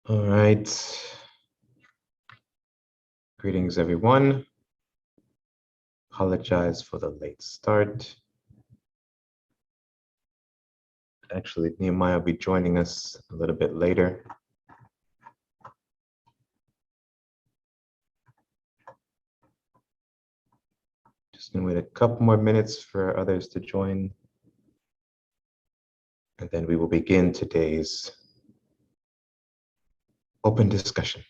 All right. Greetings, everyone. Apologize for the late start. Actually, Nehemiah will be joining us a little bit later. Just gonna wait a couple more minutes for others to join. And then we will begin today's open discussion.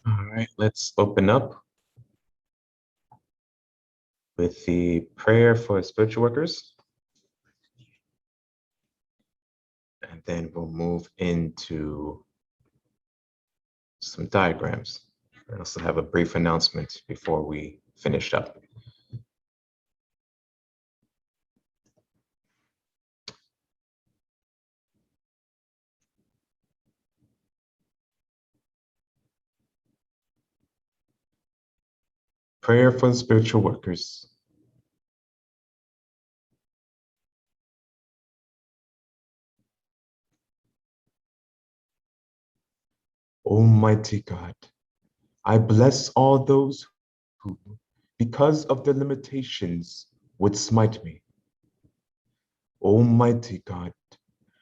All right, let's open up with the prayer for spiritual workers. And then we'll move into some diagrams. I also have a brief announcement before we finish up. Prayer for the spiritual workers. Almighty God, I bless all those who, because of their limitations, would smite me. Almighty God,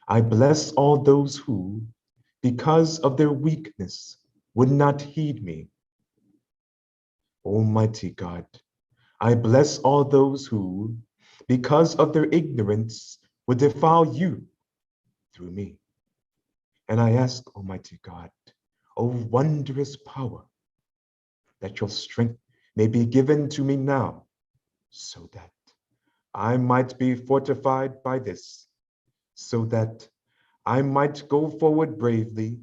I bless all those who, because of their weakness, would not heed me. Almighty God, I bless all those who, because of their ignorance, would defile you through me. And I ask, Almighty God, O wondrous power, that your strength may be given to me now, so that I might be fortified by this, so that I might go forward bravely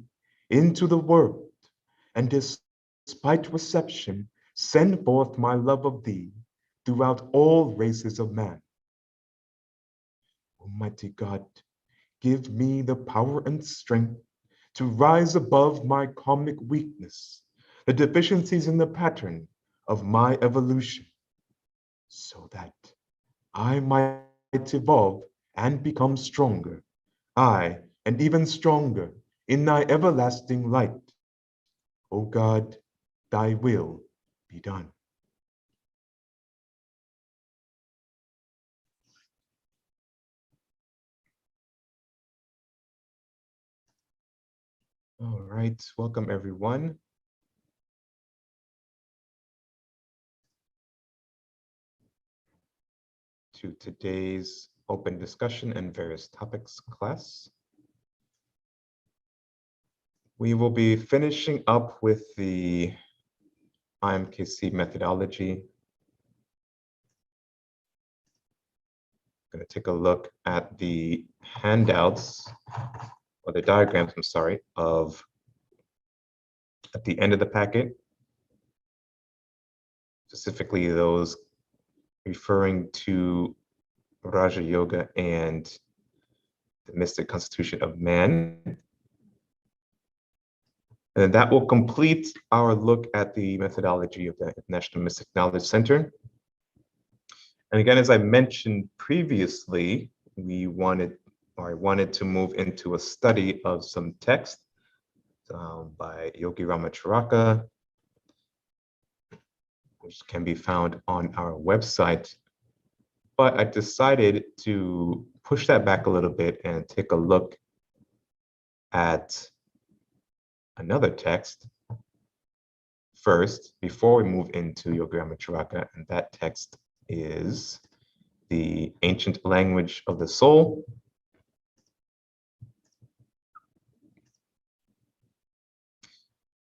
into the world, and despite reception, send forth my love of thee throughout all races of man. Almighty God, give me the power and strength to rise above my karmic weakness, the deficiencies in the pattern of my evolution, so that I might evolve and become stronger, I, and even stronger in thy everlasting light. O God, thy will be done. All right, welcome everyone to today's open discussion and various topics class. We will be finishing up with the IMKC methodology. I'm going to take a look at the handouts, or the diagrams, I'm sorry, of at the end of the packet, specifically those referring to Raja Yoga and the mystic constitution of man. And that will complete our look at the methodology of the International Mystic Knowledge Center. And again, as I mentioned previously, I wanted to move into a study of some text by Yogi Ramacharaka, which can be found on our website. But I decided to push that back a little bit and take a look at another text first before we move into Yogi Ramacharaka, and that text is The Ancient Language of the Soul.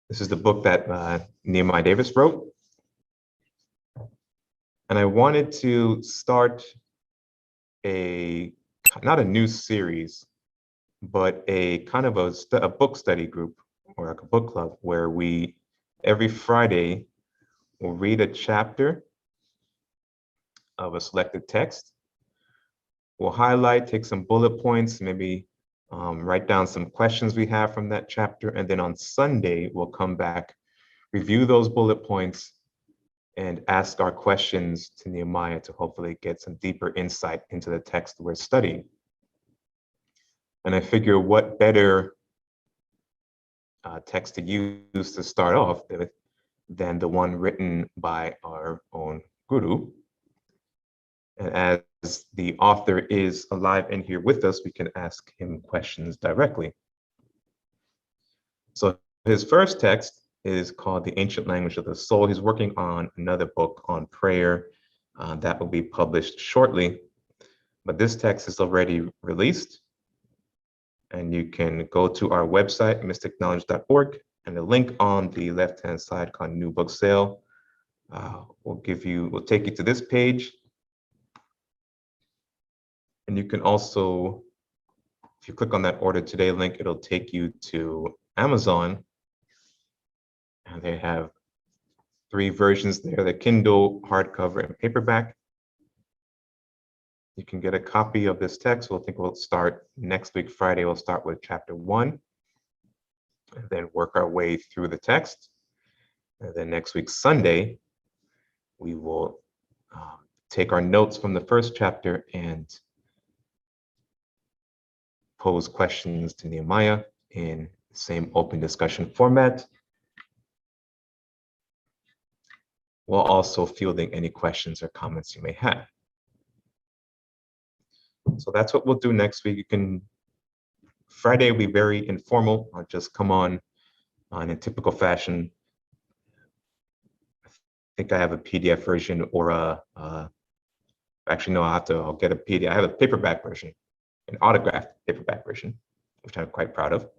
This is the book that Nehemiah Davis wrote. And I wanted to start not a new series, but a kind of a book study group, or like a book club, where we, every Friday, will read a chapter of a selected text. We'll highlight, take some bullet points, maybe write down some questions we have from that chapter. And then on Sunday, we'll come back, review those bullet points, and ask our questions to Nehemiah to hopefully get some deeper insight into the text we're studying. And I figure what better text to use to start off with than the one written by our own guru. And as the author is alive and here with us, we can ask him questions directly. So his first text is called The Ancient Language of the Soul. He's working on another book on prayer that will be published shortly. But this text is already released. And you can go to our website, mysticknowledge.org, And the link on the left-hand side called New Book Sale will take you to this page. And you can also, if you click on that Order Today link, it'll take you to Amazon. And they have 3 versions there, the Kindle, hardcover, and paperback. You can get a copy of this text. I think we'll start next week, Friday. We'll start with chapter 1, and then work our way through the text. And then next week, Sunday, we will take our notes from the first chapter and pose questions to Nehemiah in the same open discussion format, while also fielding any questions or comments you may have. So that's what we'll do next week. Friday will be very informal. I'll just come on in typical fashion. I think I have a PDF version or actually no, I'll get a PDF. I have a paperback version, an autographed paperback version, which I'm quite proud of.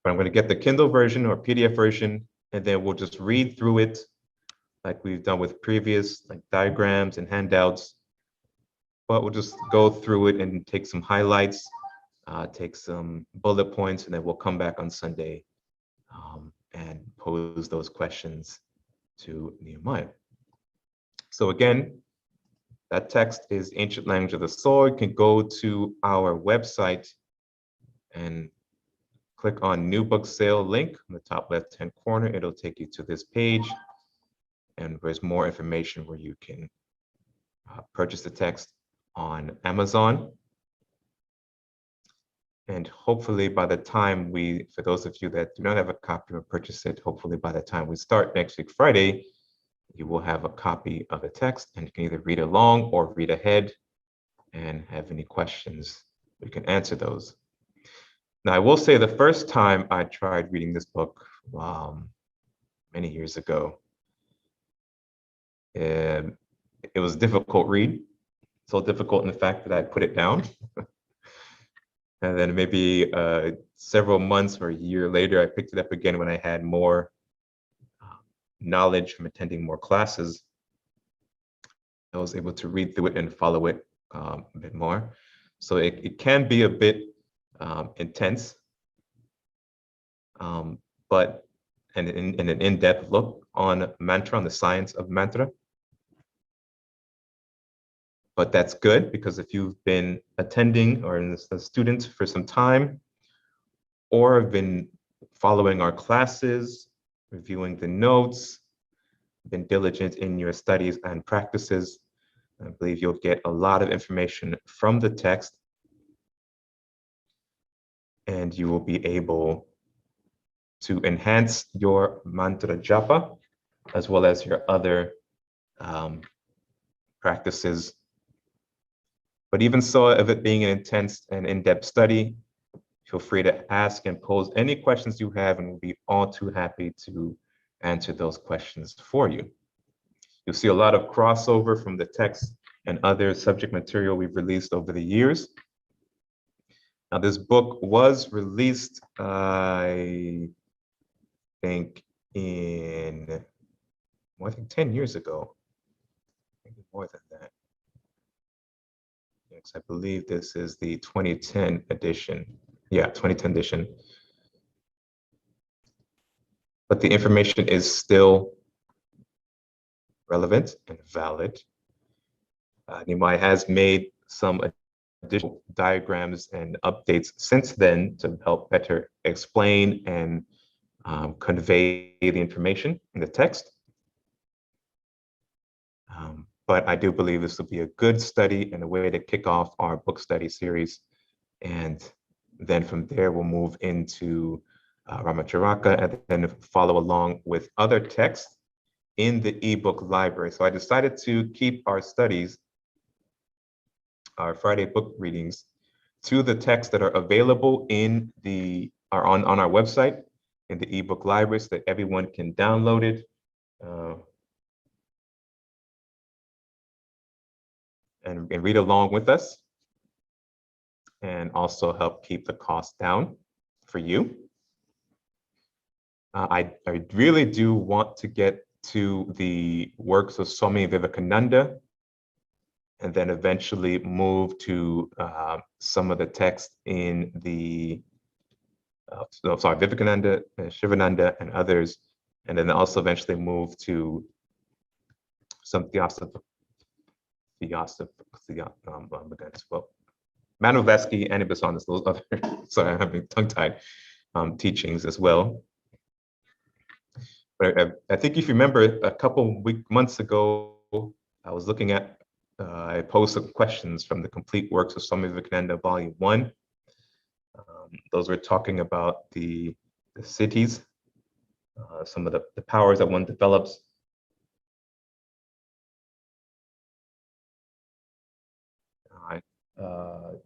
But I'm going to get the Kindle version or PDF version, and then we'll just read through it like we've done with previous diagrams and handouts. But we'll just go through it and take some highlights, take some bullet points, and then we'll come back on Sunday and pose those questions to Nehemiah. So again, that text is Ancient Language of the Soul. You can go to our website and click on New Book Sale link on the top left-hand corner. It'll take you to this page, and there's more information where you can purchase the text on Amazon. And hopefully by the time for those of you that do not have a copy or purchase it, hopefully by the time we start next week, Friday, you will have a copy of the text and you can either read along or read ahead and have any questions, we can answer those. Now, I will say the first time I tried reading this book many years ago, it was a difficult read. So difficult in the fact that I put it down. And then maybe several months or a year later, I picked it up again when I had more knowledge from attending more classes. I was able to read through it and follow it a bit more. So it can be a bit intense, but an in-depth look on mantra, on the science of mantra. But that's good, because if you've been attending or a student for some time, or have been following our classes, reviewing the notes, been diligent in your studies and practices, I believe you'll get a lot of information from the text, and you will be able to enhance your mantra japa, as well as your other practices. But even so, of it being an intense and in-depth study, feel free to ask and pose any questions you have, and we'll be all too happy to answer those questions for you. You'll see a lot of crossover from the text and other subject material we've released over the years. Now, this book was released, I think, 10 years ago, maybe more than that. I believe this is the 2010 edition. Yeah, 2010 edition. But the information is still relevant and valid. Nehemiah has made some additional diagrams and updates since then to help better explain and convey the information in the text. But I do believe this will be a good study and a way to kick off our book study series. And then from there, we'll move into Ramacharaka and then follow along with other texts in the ebook library. So I decided to keep our studies, our Friday book readings, to the texts that are available on our website in the ebook library, so that everyone can download it. And read along with us, and also help keep the cost down for you. I really do want to get to the works of Swami Vivekananda, and then eventually move to some of the text in the, Vivekananda, Shivananda, and others, and then also eventually move to some Manovetsky and Ibisonus, those other, sorry, I'm having tongue-tied teachings as well. But I think if you remember, a couple months ago, I was looking at, I posed some questions from the complete works of Swami Vivekananda, Volume 1. Those were talking about the cities, some of the powers that one develops.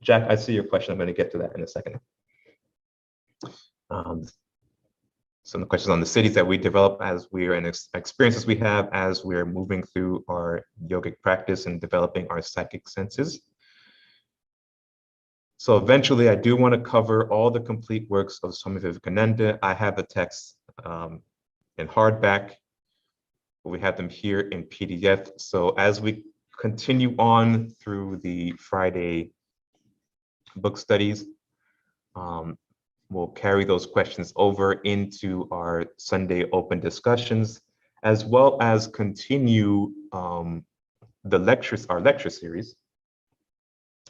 Jack, I see your question. I'm going to get to that in a second. Some of the questions on the cities that we develop as we're in experiences we have as we're moving through our yogic practice and developing our psychic senses. So eventually I do want to cover all the complete works of Swami Vivekananda. I have the text in hardback, but we have them here in PDF. So as we continue on through the Friday book studies, we'll carry those questions over into our Sunday open discussions, as well as continue the lectures, our lecture series.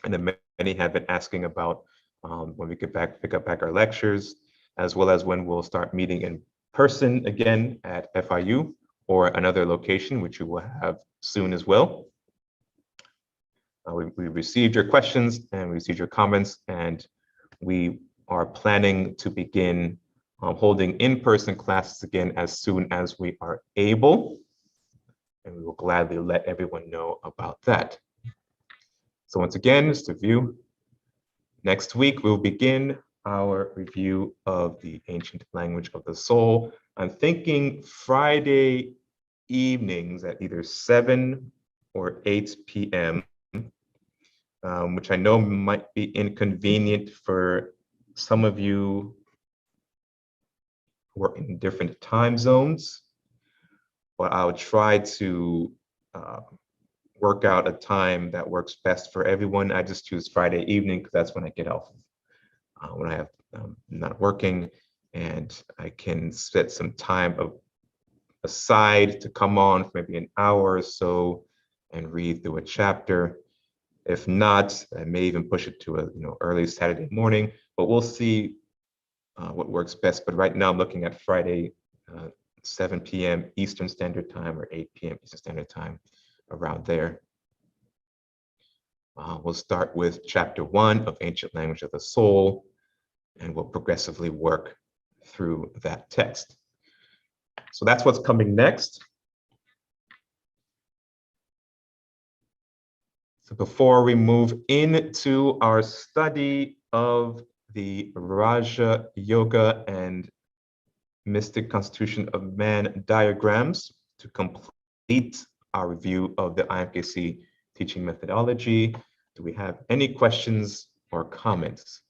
And then many have been asking about when we pick up back our lectures, as well as when we'll start meeting in person again at FIU or another location, which we will have soon as well. We received your questions and we received your comments, and we are planning to begin holding in-person classes again as soon as we are able, and we will gladly let everyone know about that. So once again, just to review, next week we'll begin our review of the ancient language of the soul. I'm thinking Friday evenings at either 7 or 8 p.m., which I know might be inconvenient for some of you who are in different time zones, but I'll try to work out a time that works best for everyone. I just choose Friday evening because that's when I get off, when I have not working, and I can set some time aside to come on for maybe an hour or so and read through a chapter. If not, I may even push it to a early Saturday morning, but we'll see what works best. But right now I'm looking at Friday, 7 p.m. Eastern Standard Time or 8 p.m. Eastern Standard Time, around there. We'll start with chapter 1 of Ancient Language of the Soul, and we'll progressively work through that text. So that's what's coming next. So before we move into our study of the Raja Yoga and Mystic Constitution of Man diagrams, to complete our review of the IMKC teaching methodology, do we have any questions or comments?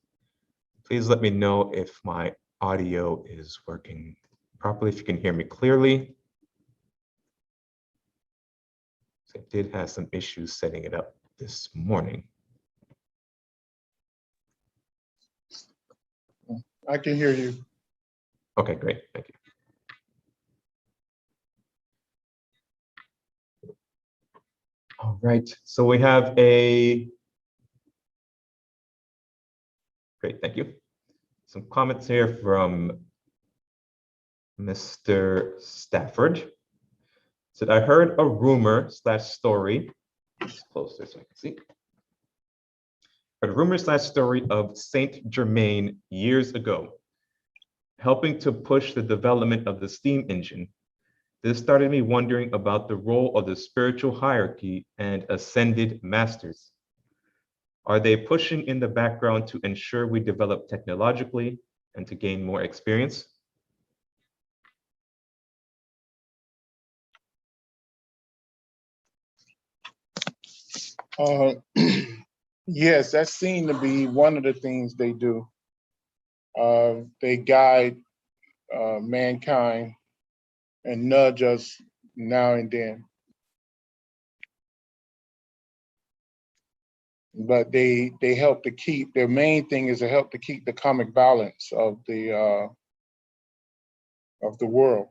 Please let me know if my audio is working properly, if you can hear me clearly. So I did have some issues setting it up this morning. I can hear you. Okay, great, thank you. All right, so we have great, thank you. Some comments here from Mr. Stafford. Said, I heard a rumor / story, it's closer so I can see. A rumor / story of Saint Germain years ago, helping to push the development of the steam engine. This started me wondering about the role of the spiritual hierarchy and ascended masters. Are they pushing in the background to ensure we develop technologically and to gain more experience? Yes, that seemed to be one of the things they do. They guide mankind and nudge us now and then. But they help to keep, their main thing is to help to keep the karmic balance of the world.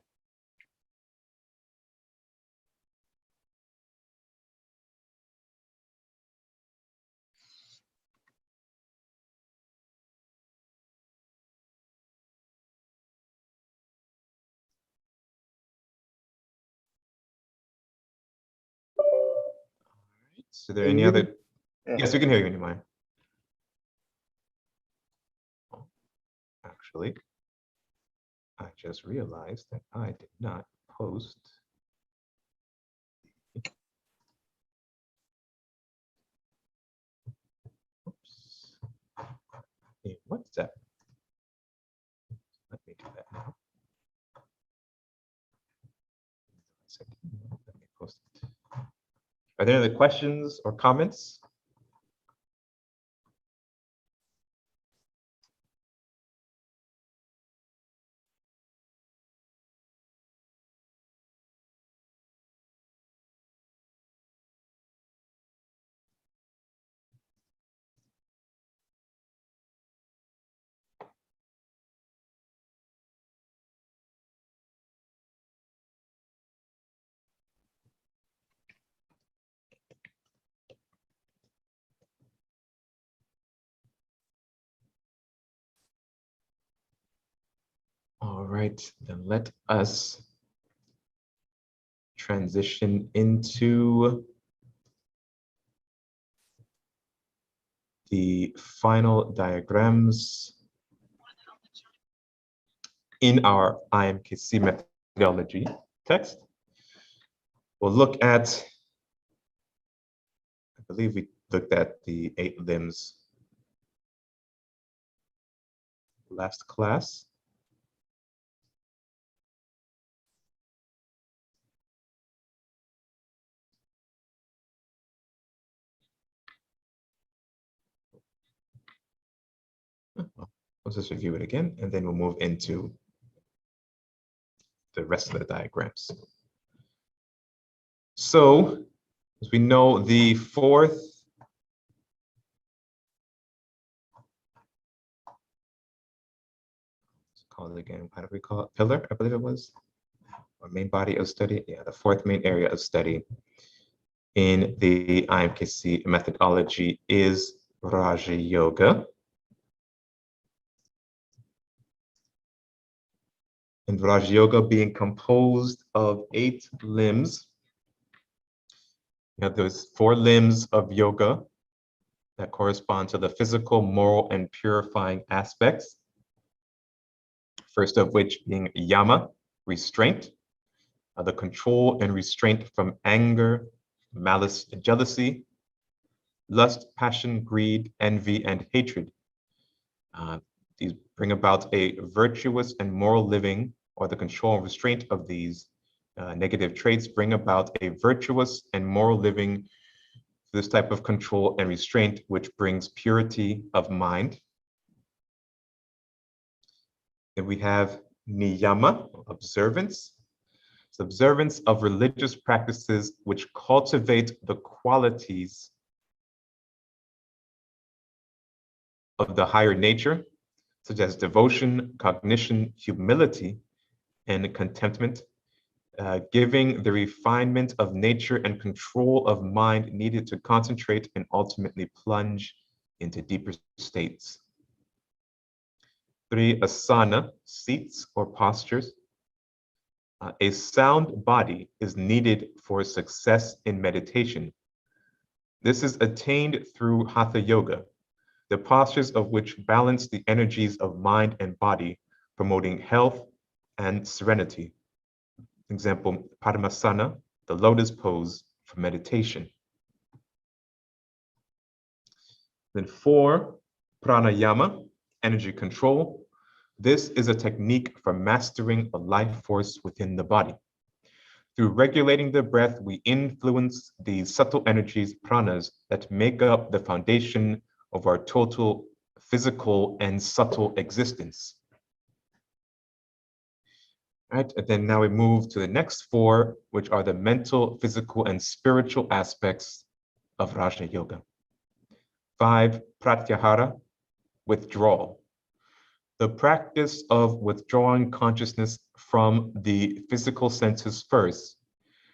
So there any other? Yeah. Yes, we can hear you, Nimai. Actually, I just realized that I did not post. Oops. Hey, what's that? Let me do that now. Let me post it. Are there any questions or comments? All right, then let us transition into the final diagrams in our IMKC methodology text. We'll look at, I believe we looked at the 8 limbs last class. Let's just review it again, and then we'll move into the rest of the diagrams. So, as we know, the 4th call it again, how do we call it? Pillar, I believe it was, or main body of study. Yeah, the 4th main area of study in the IMKC methodology is Raja Yoga. And Raja Yoga being composed of 8 limbs. You know, there's 4 limbs of yoga that correspond to the physical, moral, and purifying aspects. First of which being yama, restraint, the control and restraint from anger, malice, jealousy, lust, passion, greed, envy, and hatred. These bring about a virtuous and moral living, or the control and restraint of these negative traits bring about a virtuous and moral living, this type of control and restraint, which brings purity of mind. Then we have niyama, observance. It's observance of religious practices which cultivate the qualities of the higher nature, such as devotion, cognition, humility, and contentment, giving the refinement of nature and control of mind needed to concentrate and ultimately plunge into deeper states. 3, asana, seats or postures. A sound body is needed for success in meditation. This is attained through Hatha Yoga, the postures of which balance the energies of mind and body, promoting health and serenity. Example, Padmasana, the lotus pose for meditation. Then 4, Pranayama, energy control. This is a technique for mastering the life force within the body. Through regulating the breath, we influence the subtle energies, pranas, that make up the foundation of our total physical and subtle existence. Right, and then now we move to the next four, which are the mental, physical, and spiritual aspects of Raja Yoga. 5, Pratyahara Withdrawal. The practice of withdrawing consciousness from the physical senses first,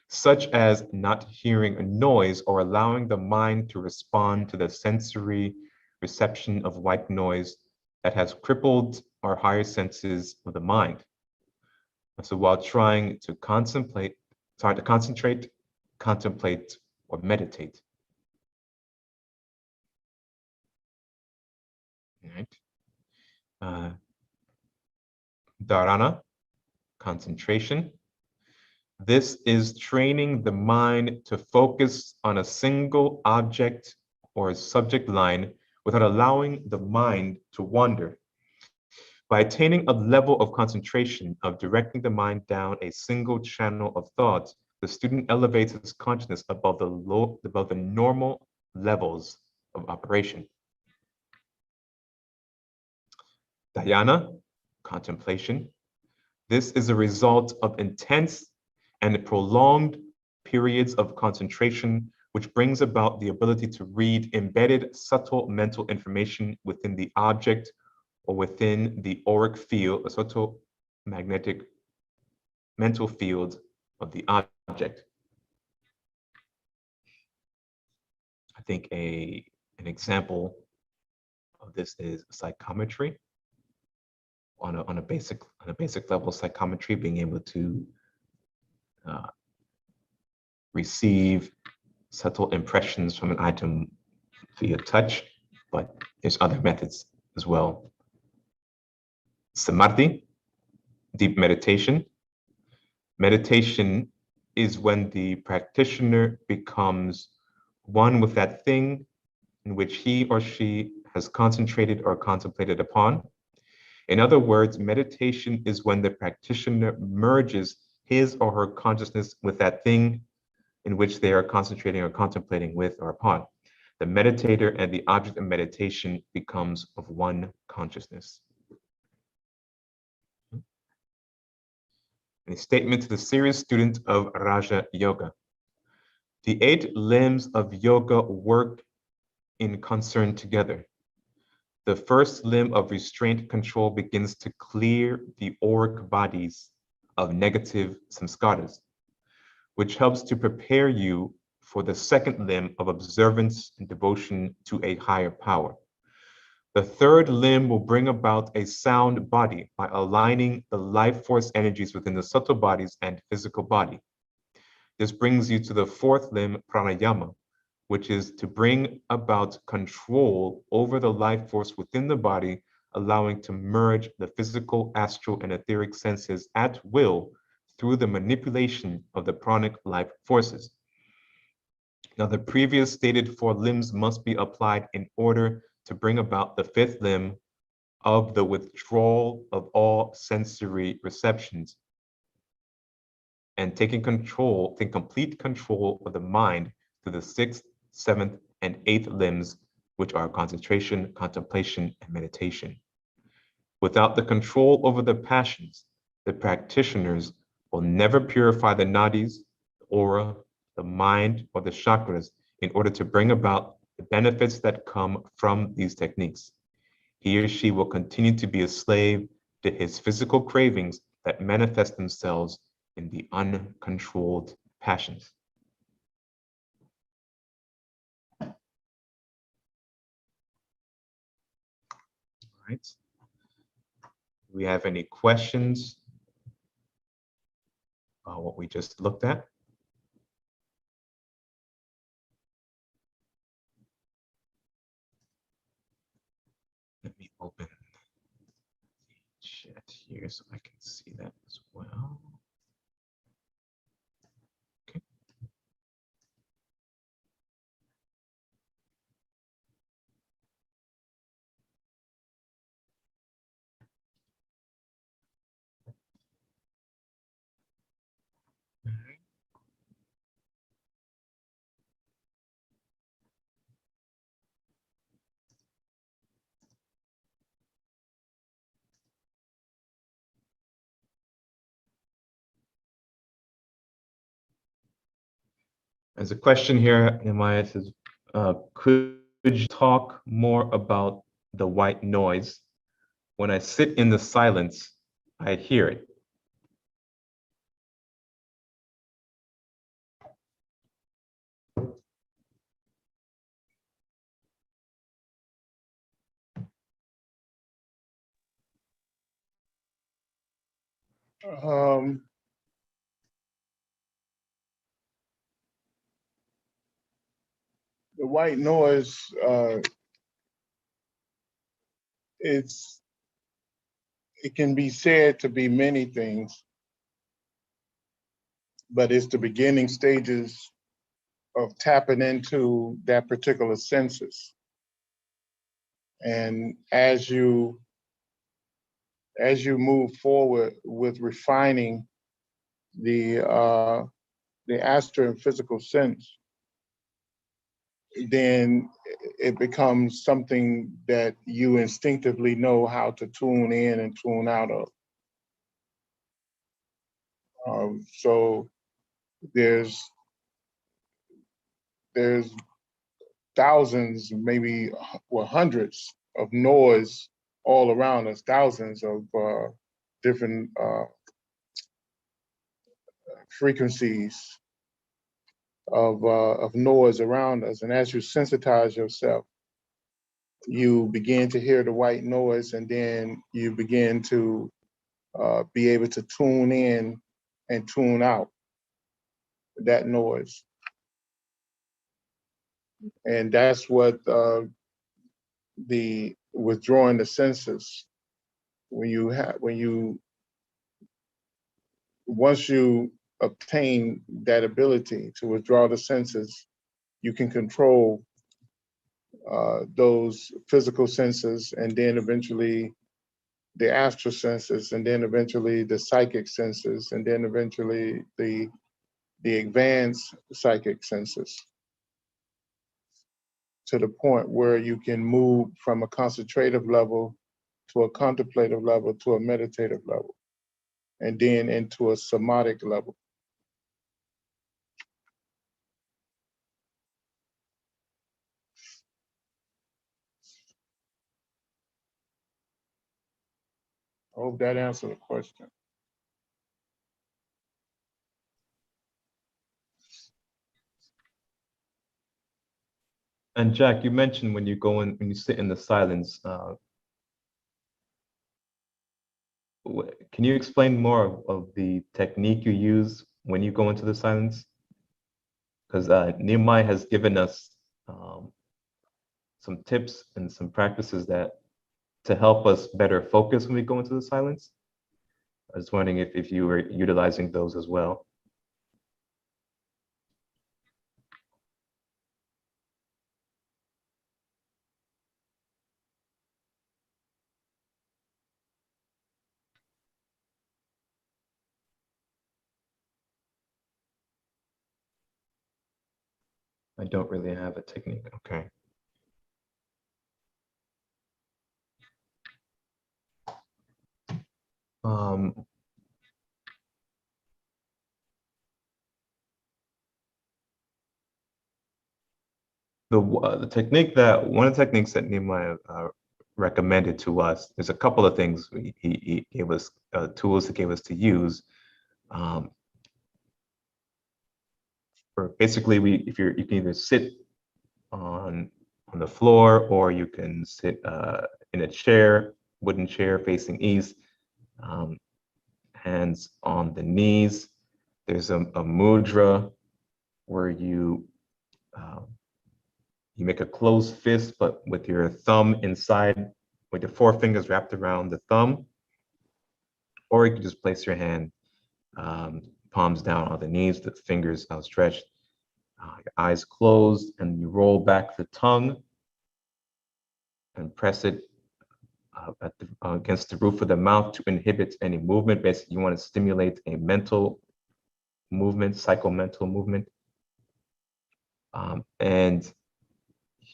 such as not hearing a noise or allowing the mind to respond to the sensory reception of white noise that has crippled our higher senses of the mind. So while trying to contemplate, contemplate, or meditate. All right. Dharana, concentration. This is training the mind to focus on a single object or subject line without allowing the mind to wander. By attaining a level of concentration of directing the mind down a single channel of thought, the student elevates his consciousness above the normal levels of operation. Dhyana, contemplation. This is a result of intense and prolonged periods of concentration, which brings about the ability to read embedded subtle mental information within the object or within the auric field, a subtle magnetic mental field of the object. I think an example of this is psychometry. On a basic level, psychometry, being able to receive subtle impressions from an item via touch, but there's other methods as well. Samadhi, deep meditation. Meditation is when the practitioner becomes one with that thing in which he or she has concentrated or contemplated upon. In other words, meditation is when the practitioner merges his or her consciousness with that thing in which they are concentrating or contemplating with or upon. The meditator and the object of meditation becomes of one consciousness. A statement to the serious student of Raja Yoga. The 8 limbs of yoga work in concern together. The first limb of restraint control begins to clear the auric bodies of negative samskaras, which helps to prepare you for the second limb of observance and devotion to a higher power. The third limb will bring about a sound body by aligning the life force energies within the subtle bodies and physical body. This brings you to the fourth limb, pranayama, which is to bring about control over the life force within the body, allowing to merge the physical, astral, and etheric senses at will through the manipulation of the pranic life forces. Now, the previous stated 4 limbs must be applied in order to bring about the 5th limb of the withdrawal of all sensory receptions and taking complete control of the mind through the 6th, 7th, and 8th limbs, which are concentration, contemplation, and meditation. Without the control over the passions, the practitioners will never purify the nadis, the aura, the mind, or the chakras in order to bring about the benefits that come from these techniques. He or she will continue to be a slave to his physical cravings that manifest themselves in the uncontrolled passions. All right. Do we have any questions about what we just looked at? Let me open the chat here so I can see that as well. Okay. There's a question here, Nehemiah says, could you talk more about the white noise? When I sit in the silence, I hear it. Um, the white noise, it can be said to be many things, but it's the beginning stages of tapping into that particular senses. And as you move forward with refining the astral and physical sense, then it becomes something that you instinctively know how to tune in and tune out of. So there's thousands, maybe hundreds of noise all around us, thousands of different frequencies of noise around us. And as you sensitize yourself, you begin to hear the white noise, and then you begin to be able to tune in and tune out that noise. And that's what the withdrawing the senses, once you obtain that ability to withdraw the senses, you can control those physical senses, and then eventually the astral senses, and then eventually the psychic senses, and then eventually the advanced psychic senses, to the point where you can move from a concentrative level to a contemplative level to a meditative level, and then into a somatic level. I hope that answered the question. And Jack, you mentioned when you sit in the silence, can you explain more of the technique you use when you go into the silence? Because Nehemiah has given us some tips and some practices that to help us better focus when we go into the silence. I was wondering if you were utilizing those as well. I don't really have a technique. Okay. The technique that one of the techniques that Nehemiah recommended to us, there's a couple of things he gave us, tools he gave us to use. Or basically, you can either sit on the floor, or you can sit in a chair, wooden chair facing east, hands on the knees. There's a mudra where you make a closed fist, but with your thumb inside, with your four fingers wrapped around the thumb. Or you can just place your hand palms down on the knees, the fingers outstretched, your eyes closed, and you roll back the tongue and press it against the roof of the mouth to inhibit any movement. Basically, you want to stimulate a mental movement, psychomental movement. And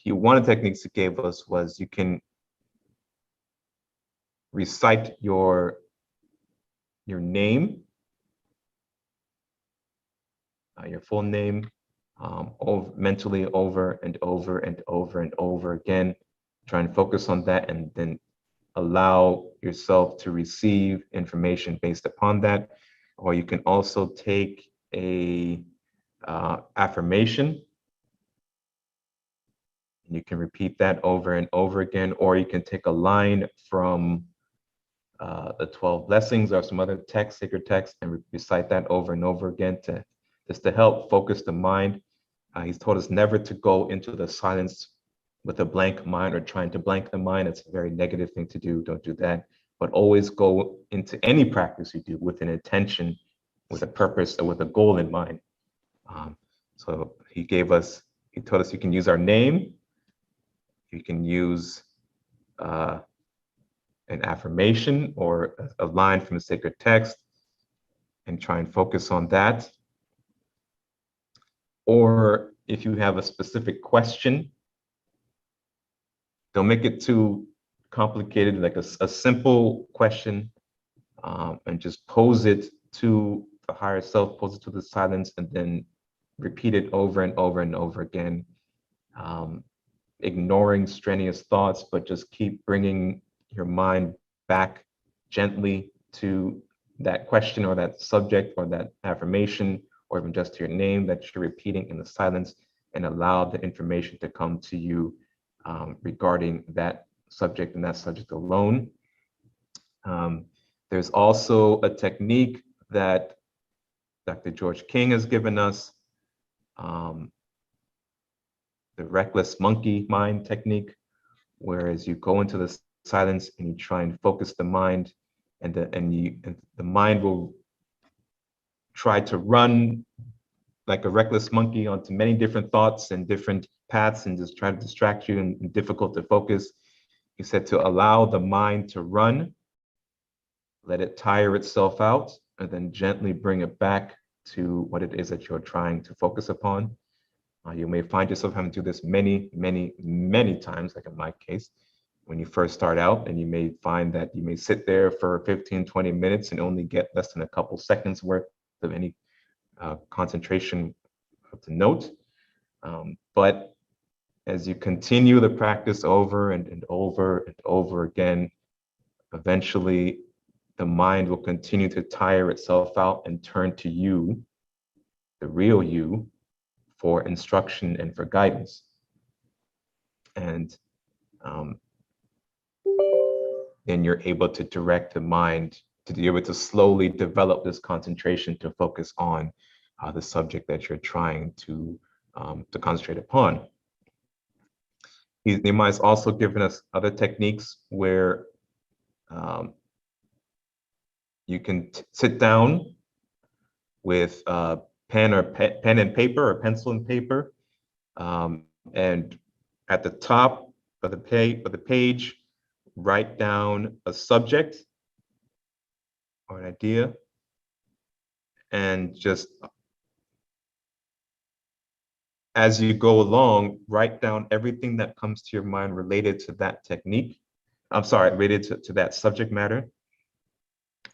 one of the techniques he gave us was you can recite your name, your full name, mentally over and over and over and over again. Try and focus on that, and then allow yourself to receive information based upon that. Or you can also take a affirmation, and you can repeat that over and over again. Or you can take a line from the 12 blessings or some other text, sacred text, and recite that over and over again to just to help focus the mind. He's told us never to go into the silence with a blank mind or trying to blank the mind. It's a very negative thing to do. Don't do that. But always go into any practice you do with an intention, with a purpose, or with a goal in mind. So he told us you can use our name, you can use an affirmation or a line from a sacred text and try and focus on that. Or if you have a specific question, don't make it too complicated, like a simple question, and just pose it to the higher self, pose it to the silence, and then repeat it over and over and over again, ignoring strenuous thoughts, but just keep bringing your mind back gently to that question or that subject or that affirmation, or even just your name that you're repeating in the silence, and allow the information to come to you regarding that subject and that subject alone. There's also a technique that Dr. George King has given us, the reckless monkey mind technique, whereas you go into the silence and you try and focus the mind, and the mind will try to run like a reckless monkey onto many different thoughts and different paths and just try to distract you and difficult to focus. He said to allow the mind to run, let it tire itself out, and then gently bring it back to what it is that you're trying to focus upon. You may find yourself having to do this many, many, many times, like in my case, when you first start out, and you may find that you may sit there for 15, 20 minutes and only get less than a couple seconds worth of any concentration to note. But as you continue the practice over and over and over again, eventually the mind will continue to tire itself out and turn to you, the real you, for instruction and for guidance. And then you're able to direct the mind to be able to slowly develop this concentration to focus on the subject that you're trying to concentrate upon. Nehemiah has also given us other techniques where you can sit down with pen and paper or pencil and paper, and at the top of the page, write down a subject or an idea, and just as you go along, write down everything that comes to your mind related to that technique. Related to that subject matter,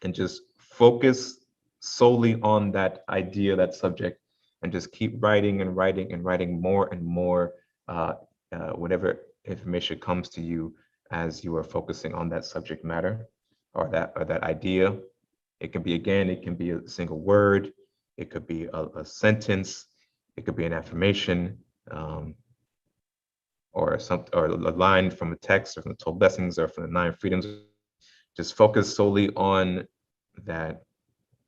and just focus solely on that idea, that subject, and just keep writing and writing and writing more and more, whatever information comes to you as you are focusing on that subject matter or that idea. It can be a single word, it could be a sentence, it could be an affirmation, or a line from a text, or from the 12 blessings, or from the 9 freedoms. Just focus solely on that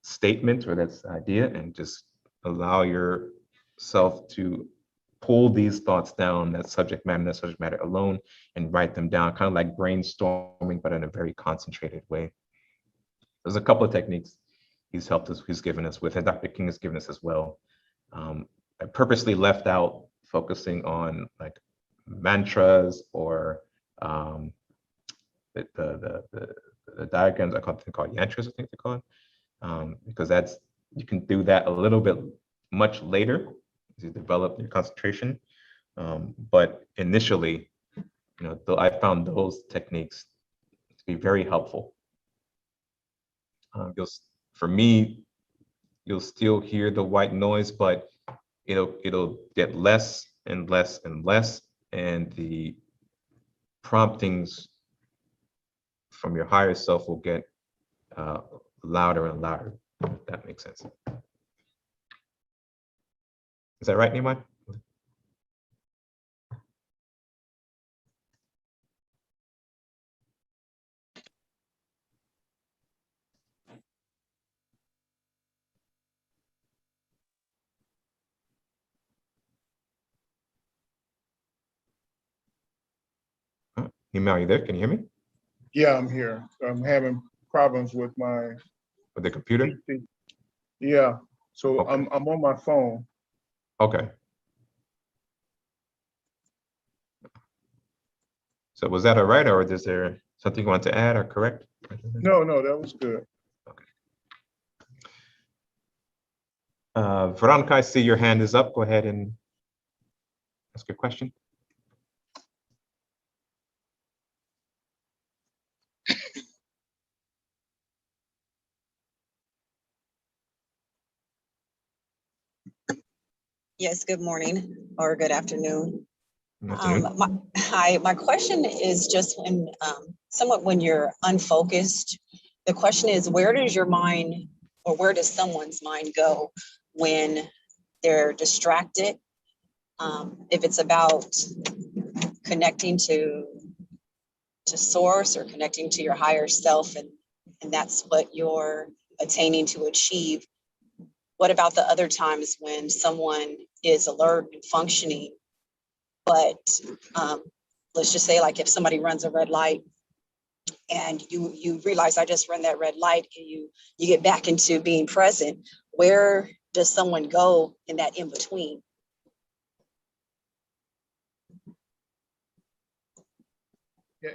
statement or that idea, and just allow yourself to pull these thoughts down, that subject matter alone, and write them down, kind of like brainstorming, but in a very concentrated way. There's a couple of techniques he's given us with, and Dr. King has given us as well. I purposely left out focusing on like mantras or the diagrams. I call yantras, I think they call it, because you can do that a little bit much later as you develop your concentration. But initially, I found those techniques to be very helpful. For me, you'll still hear the white noise, but it'll get less and less and less, and the promptings from your higher self will get louder and louder, if that makes sense. Is that right, Nehemiah? Nehemiah, are you there? Can you hear me? Yeah, I'm here. I'm having problems with my With the computer? PC. Yeah, so Okay. I'm on my phone. Okay. So was that all right, or is there something you want to add or correct? No, that was good. Okay. Veronica, I see your hand is up. Go ahead and ask your question. Yes, good morning or good afternoon. Good afternoon. My question is just somewhat when you're unfocused, the question is, where does your mind or where does someone's mind go when they're distracted? If it's about connecting to source or connecting to your higher self, and that's what you're attaining to achieve. What about the other times when someone is alert and functioning, but let's just say, like, if somebody runs a red light and you realize I just ran that red light, and you get back into being present, where does someone go in that in between?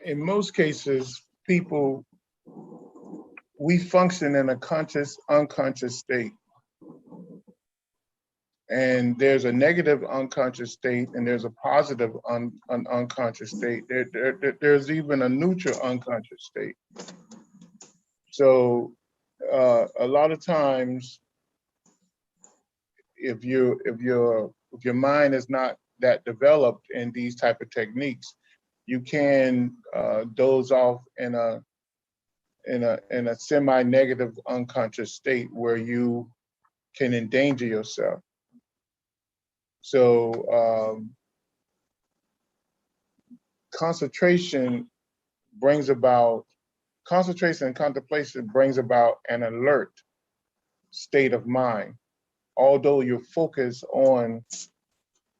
In most cases, we function in a conscious, unconscious state. And there's a negative unconscious state, and there's a positive unconscious state. There's even a neutral unconscious state. So a lot of times, if your mind is not that developed in these type of techniques, you can doze off in a semi-negative unconscious state where you can endanger yourself. So concentration and contemplation brings about an alert state of mind. Although you're focused on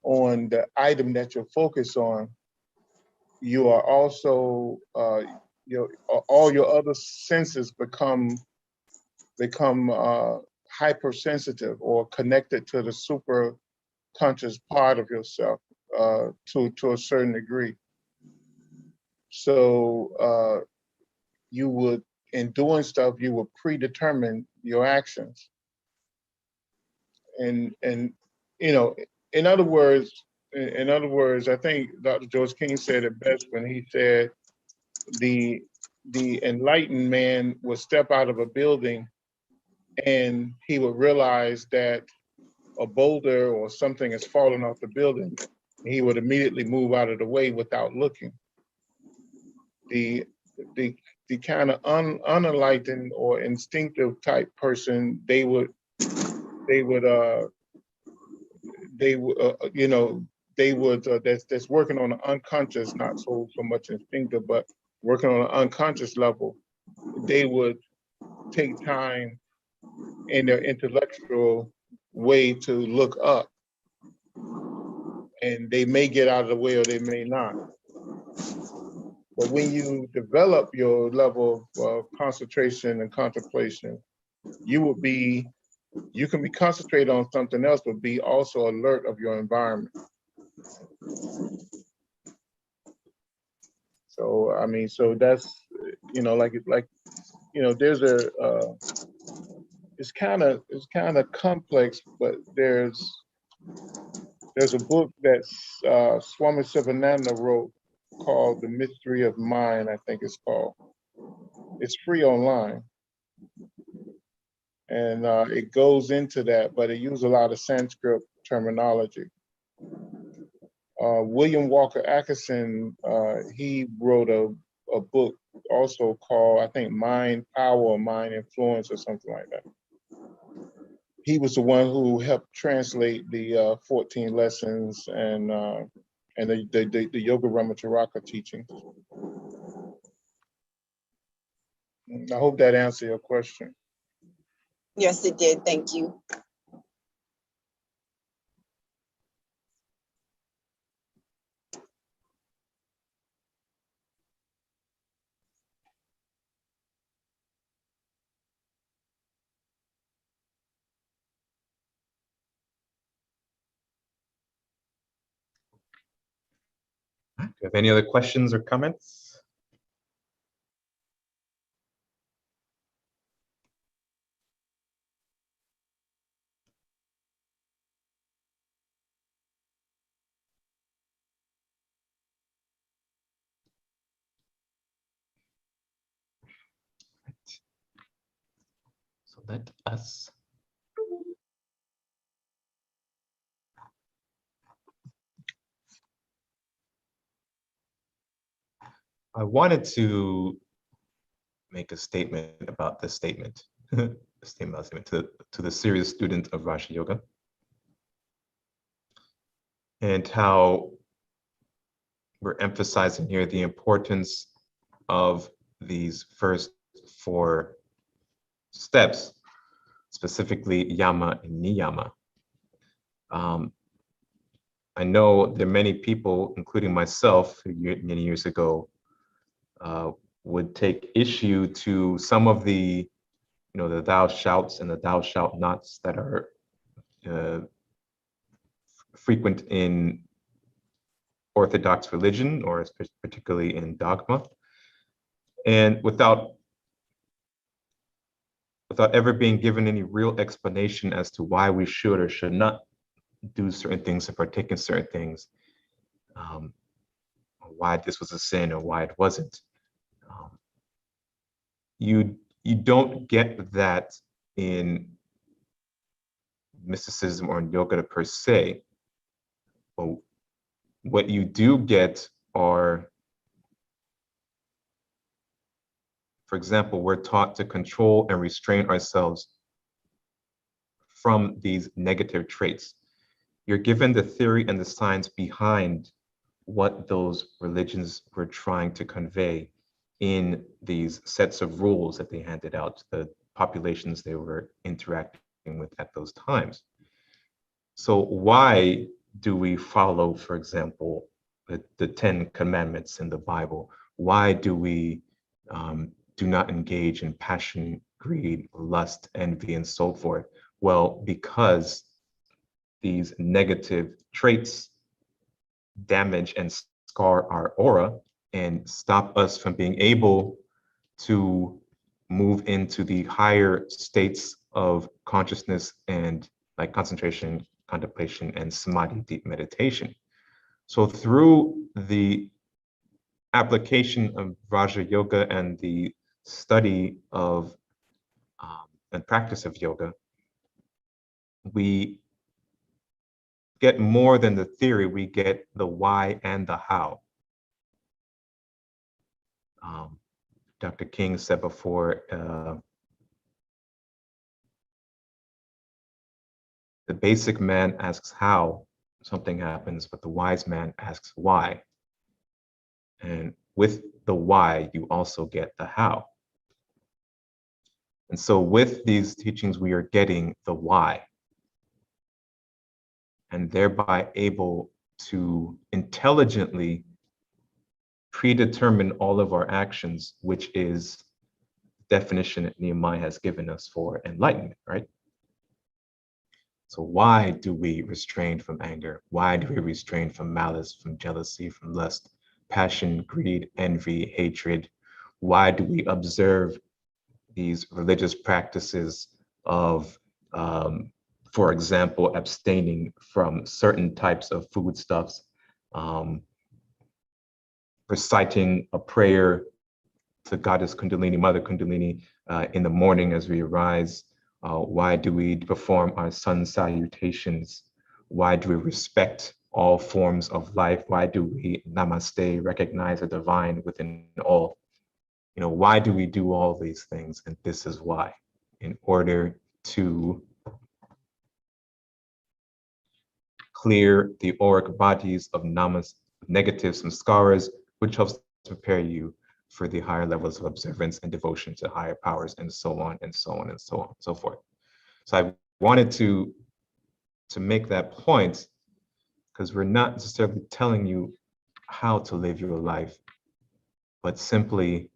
the item that you're focused on, you are also all your other senses become hypersensitive or connected to the super conscious part of yourself to a certain degree. So you would, in doing stuff, you would predetermine your actions. And in other words, I think Dr. George King said it best when he said the enlightened man would step out of a building and he would realize that a boulder or something has fallen off the building. He would immediately move out of the way without looking. The kind of unenlightened or instinctive type person, that's working on an unconscious, not so much instinctive, but working on an unconscious level, they would take time in their intellectual way to look up, and they may get out of the way or they may not. But when you develop your level of concentration and contemplation, you can be concentrated on something else, but be also alert of your environment. So I mean, so that's there's it's kind of complex, but there's a book that Swami Sivananda wrote called The Mystery of Mind, I think it's called. It's free online. And it goes into that, but it uses a lot of Sanskrit terminology. William Walker Atkinson, he wrote a book also called, I think, Mind Power or Mind Influence or something like that. He was the one who helped translate the 14 lessons and the Yoga Ramacharaka teachings. I hope that answered your question. Yes, it did. Thank you. Do you have any other questions or comments? So let us I wanted to make a statement about this statement, a statement to the serious student of Raja Yoga, and how we're emphasizing here the importance of these first 4 steps, specifically yama and niyama. I know there are many people, including myself, many years ago, would take issue to some of the, the thou shouts and the thou shalt nots that are frequent in Orthodox religion, or particularly in dogma, and without ever being given any real explanation as to why we should or should not do certain things or partake in certain things, why this was a sin or why it wasn't. You don't get that in mysticism or in yoga per se. But what you do get are, for example, we're taught to control and restrain ourselves from these negative traits. You're given the theory and the science behind what those religions were trying to convey in these sets of rules that they handed out to the populations they were interacting with at those times. So why do we follow, for example, the 10 commandments in the Bible? Why do we do not engage in passion, greed, lust, envy, and so forth? Well, because these negative traits damage and scar our aura and stop us from being able to move into the higher states of consciousness and like concentration, contemplation, and samadhi, deep meditation. So through the application of Raja Yoga and the study of and practice of yoga, we get more than the theory, we get the why and the how. Dr. King said before, the basic man asks how something happens, but the wise man asks why. And with the why, you also get the how. And so with these teachings, we are getting the why, and thereby able to intelligently predetermine all of our actions, which is the definition that Nehemiah has given us for enlightenment, right? So why do we restrain from anger? Why do we restrain from malice, from jealousy, from lust, passion, greed, envy, hatred? Why do we observe these religious practices of, for example, abstaining from certain types of foodstuffs, reciting a prayer to Goddess Kundalini, Mother Kundalini, in the morning as we arise? Why do we perform our sun salutations? Why do we respect all forms of life? Why do we namaste, recognize the divine within all? Why do we do all these things? And this is why, in order to clear the auric bodies of negative samskaras, which helps to prepare you for the higher levels of observance and devotion to higher powers, and so on and so on and so on and so forth. So I wanted to make that point, because we're not necessarily telling you how to live your life, but simply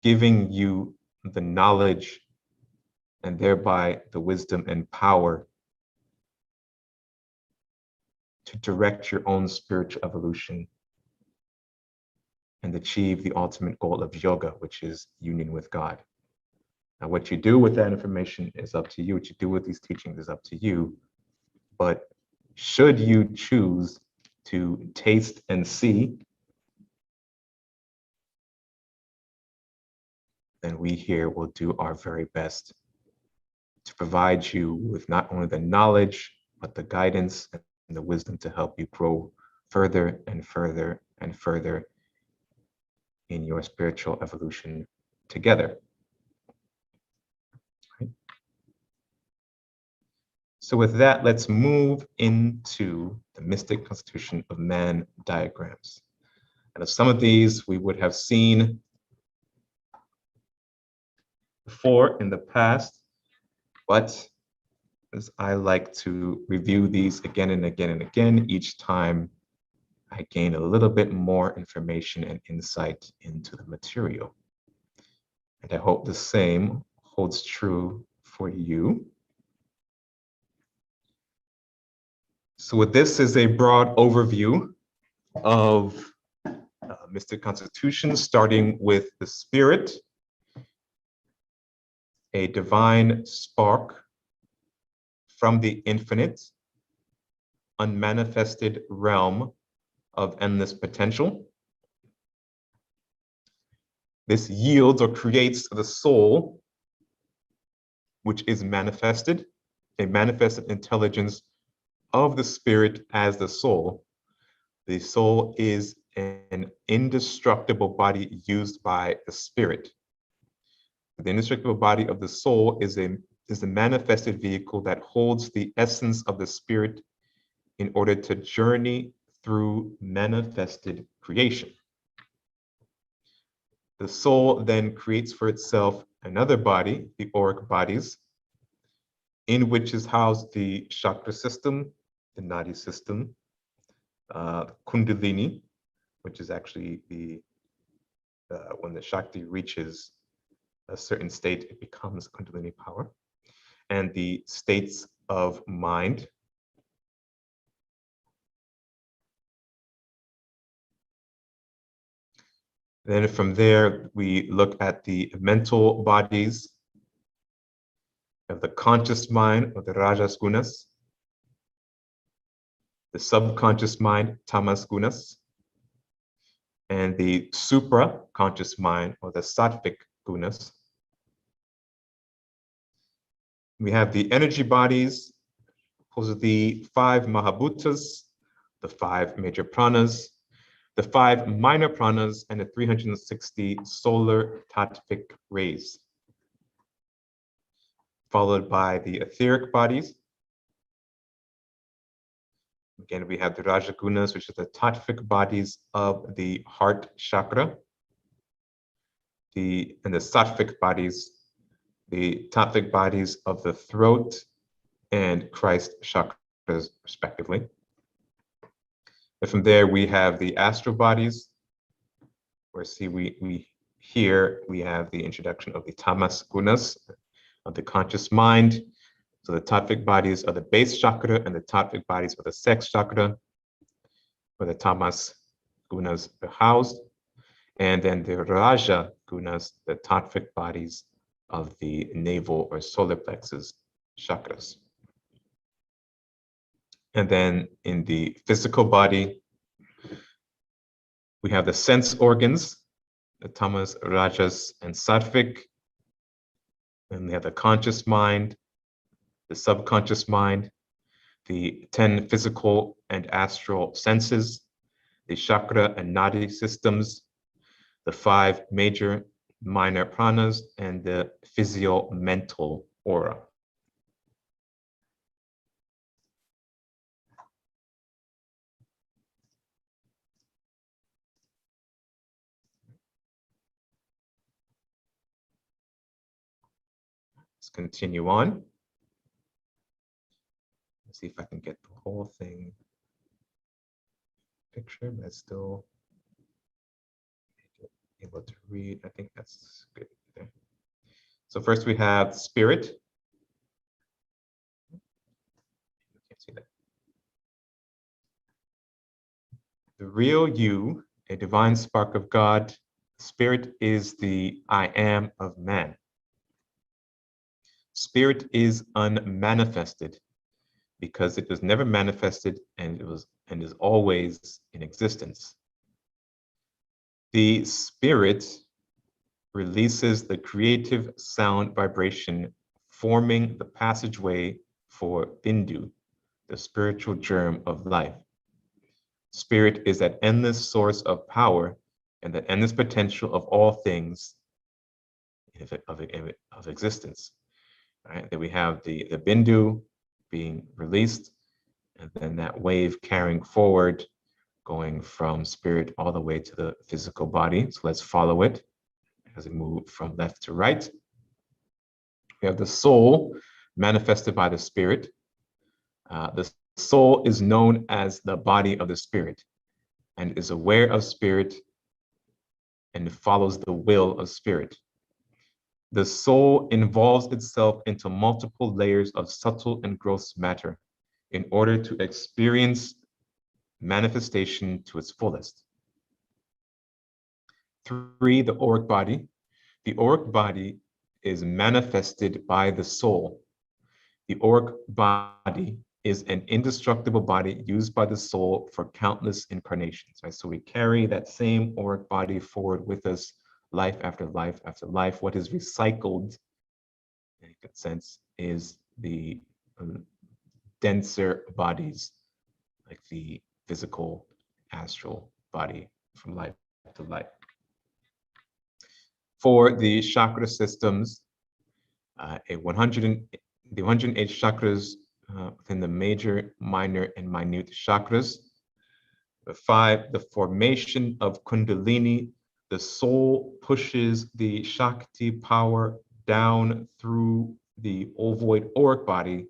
giving you the knowledge and thereby the wisdom and power to direct your own spiritual evolution and achieve the ultimate goal of yoga, which is union with God. Now, what you do with that information is up to you. What you do with these teachings is up to you. But should you choose to taste and see, then we here will do our very best to provide you with not only the knowledge, but the guidance and the wisdom to help you grow further and further and further in your spiritual evolution together. Right. So with that, let's move into the mystic constitution of man diagrams. And of some of these we would have seen before in the past, but as I like to review these again and again and again, each time I gain a little bit more information and insight into the material. And I hope the same holds true for you. So this is a broad overview of mystic constitution, starting with the spirit, a divine spark from the infinite, unmanifested realm of endless potential. This yields or creates the soul, which is manifested, a manifested intelligence of the spirit as the soul. The soul is an indestructible body used by the spirit. The indestructible body of the soul is the manifested vehicle that holds the essence of the spirit in order to journey through manifested creation. The soul then creates for itself another body, the Auric Bodies, in which is housed the chakra system, the nadi system, Kundalini, which is actually when the Shakti reaches a certain state, it becomes Kundalini power, and the states of mind. Then from there, we look at the mental bodies of the conscious mind, or the rajas gunas, the subconscious mind, tamas gunas, and the supra-conscious mind, or the sattvic gunas. We have the energy bodies, those are the 5 mahabhutas, the 5 major pranas, the 5 minor pranas, and the 360 solar tattvic rays, followed by the etheric bodies. Again, we have the rajagunas, which are the tattvic bodies of the heart chakra, and the sattvic bodies, the tattvic bodies of the throat and Christ chakras, respectively. And from there, we have the astral bodies, where here we have the introduction of the tamas gunas of the conscious mind. So the tattvic bodies are the base chakra, and the tattvic bodies are the sex chakra, where the tamas gunas are housed. And then the raja gunas, the tattvic bodies of the navel or solar plexus chakras. And then in the physical body, we have the sense organs, the tamas, rajas, and sattvic. And we have the conscious mind, the subconscious mind, the 10 physical and astral senses, the chakra and nadi systems, the 5 major minor pranas, and the physio-mental aura. Let's continue on. Let's see if I can get the whole thing picture, but still able to read. I think that's good there. So first we have spirit. You can't see that. The real you, a divine spark of God. Spirit is the I am of man. Spirit is unmanifested because it was never manifested and is always in existence. The spirit releases the creative sound vibration, forming the passageway for Bindu, the spiritual germ of life. Spirit is that endless source of power and the endless potential of all things of existence. Right? Then we have the Bindu being released, and then that wave carrying forward, going from spirit all the way to the physical body. So let's follow it as we move from left to right. We have the soul manifested by the spirit. The soul is known as the body of the spirit and is aware of spirit and follows the will of spirit. The soul involves itself into multiple layers of subtle and gross matter in order to experience manifestation to its fullest. 3, the auric body. The auric body is manifested by the soul. The auric body is an indestructible body used by the soul for countless incarnations. Right? So we carry that same auric body forward with us, life after life after life. What is recycled, in a good sense, is the denser bodies, like the physical, astral body from life to life. For the chakra systems, the 108 chakras within the major, minor, and minute chakras. The 5, the formation of Kundalini. The soul pushes the Shakti power down through the ovoid auric body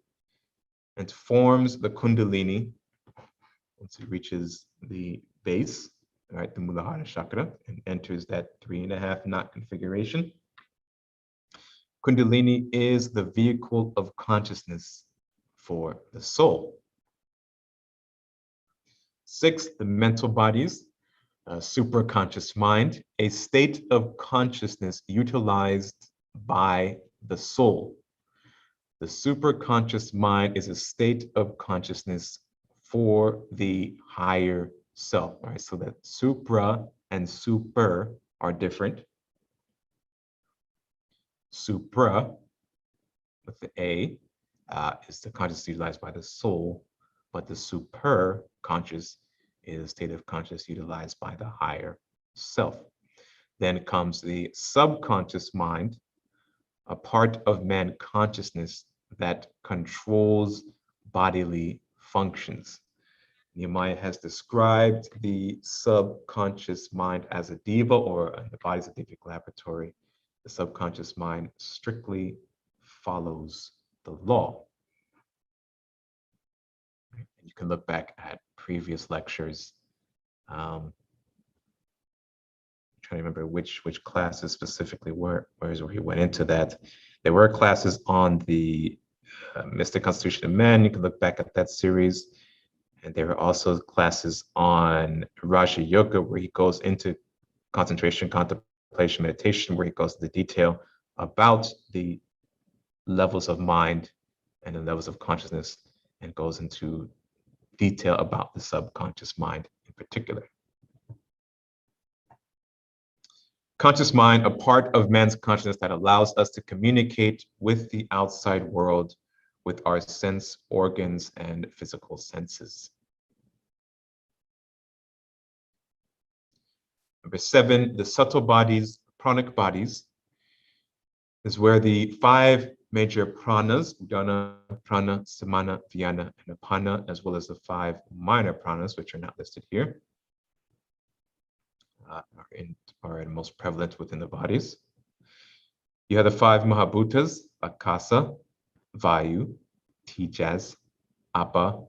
and forms the Kundalini once it reaches the base, right, the Muladhara chakra, and enters that 3.5 knot configuration. Kundalini is the vehicle of consciousness for the soul. 6, the mental bodies, supraconscious mind, a state of consciousness utilized by the soul. The supraconscious mind is a state of consciousness for the higher self, right? So that supra and super are different. Supra, with the A, is the consciousness utilized by the soul, but the super conscious is a state of consciousness utilized by the higher self. Then comes the subconscious mind, a part of man consciousness that controls bodily functions. Nehemiah has described the subconscious mind as a diva, or in the Bodies of Devic Laboratory, the subconscious mind strictly follows the law. You can look back at previous lectures. Trying to remember which classes specifically where he went into that. There were classes on the Mystic Constitution of Man. You can look back at that series. And there were also classes on Raja Yoga, where he goes into concentration, contemplation, meditation, where he goes into detail about the levels of mind and the levels of consciousness, and goes into detail about the subconscious mind in particular. Conscious mind, a part of man's consciousness that allows us to communicate with the outside world with our sense organs and physical senses. Number 7, the subtle bodies, pranic bodies, is where the 5 major pranas, udana, prana, samana, vyana, and apana, as well as the 5 minor pranas, which are not listed here, are most prevalent within the bodies. You have the 5 mahabhutas, akasa, vayu, tejas, apa,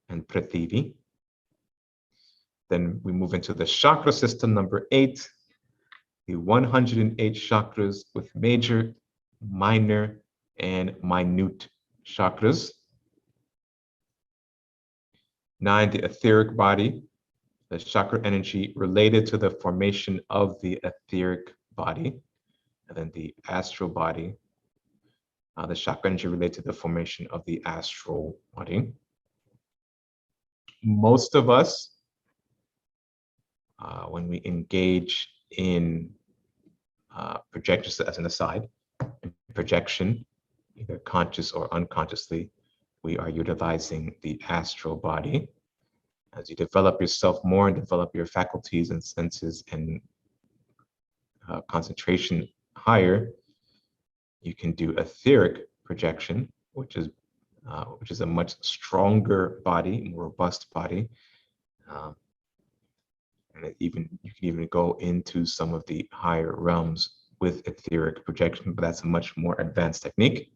and prithivi. Then we move into the chakra system, number 8, the 108 chakras with major, minor, and minute chakras. 9, the etheric body, the chakra energy related to the formation of the etheric body. And then the astral body, the chakra energy related to the formation of the astral body. Most of us, when we engage in projection, as an aside, projection, either conscious or unconsciously, we are utilizing the astral body. As you develop yourself more and develop your faculties and senses and concentration higher, you can do etheric projection, which is a much stronger body, more robust body. And you can even go into some of the higher realms with etheric projection, but that's a much more advanced technique.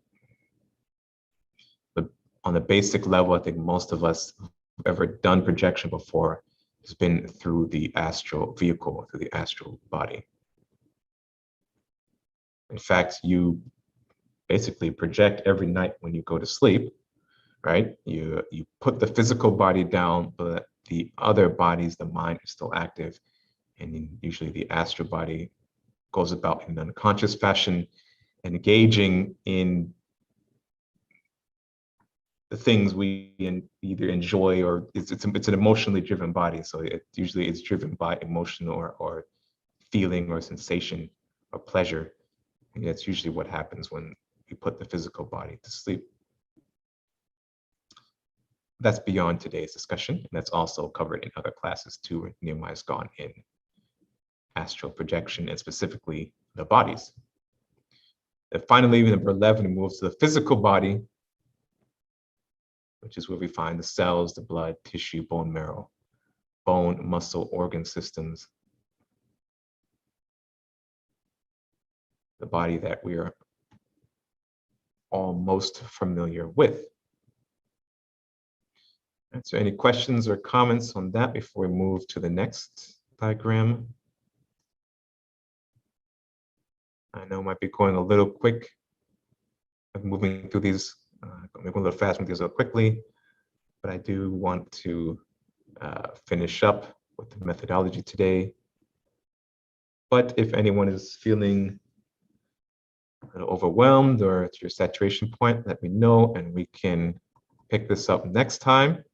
But on the basic level, I think most of us who've ever done projection before has been through the astral vehicle, through the astral body. In fact, you basically project every night when you go to sleep, right? You put the physical body down, but the other bodies, the mind is still active. And usually the astral body goes about in an unconscious fashion, engaging in the things we either enjoy or it's an emotionally driven body. So usually it's driven by emotion or feeling or sensation or pleasure. And that's usually what happens when we put the physical body to sleep. That's beyond today's discussion. And that's also covered in other classes too, where Nehemiah's gone in astral projection and specifically the bodies. And finally, number 11, we move to the physical body, which is where we find the cells, the blood, tissue, bone marrow, bone, muscle, organ systems. The body that we are all most familiar with. Right, so any questions or comments on that before we move to the next diagram? I know I might be going a little quick. I'm moving through these, maybe a little fast, moving these a little quickly, but I do want to finish up with the methodology today. But if anyone is feeling overwhelmed or at your saturation point, let me know and we can pick this up next time.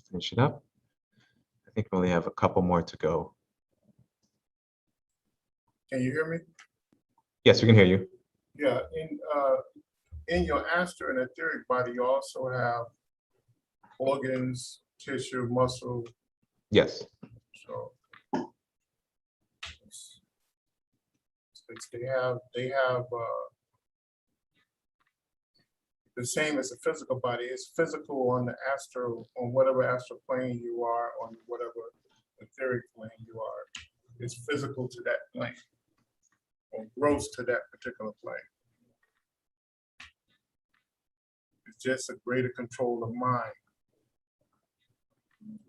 Finish it up. I think we only have a couple more to go. Can you hear me? Yes, we can hear you. Yeah, in your astral and etheric body, you also have organs, tissue, muscle. Yes. So they have the same as the physical body. It's physical on the astral, on whatever astral plane you are, on whatever etheric plane you are. It's physical to that plane, or gross to that particular plane. It's just a greater control of mind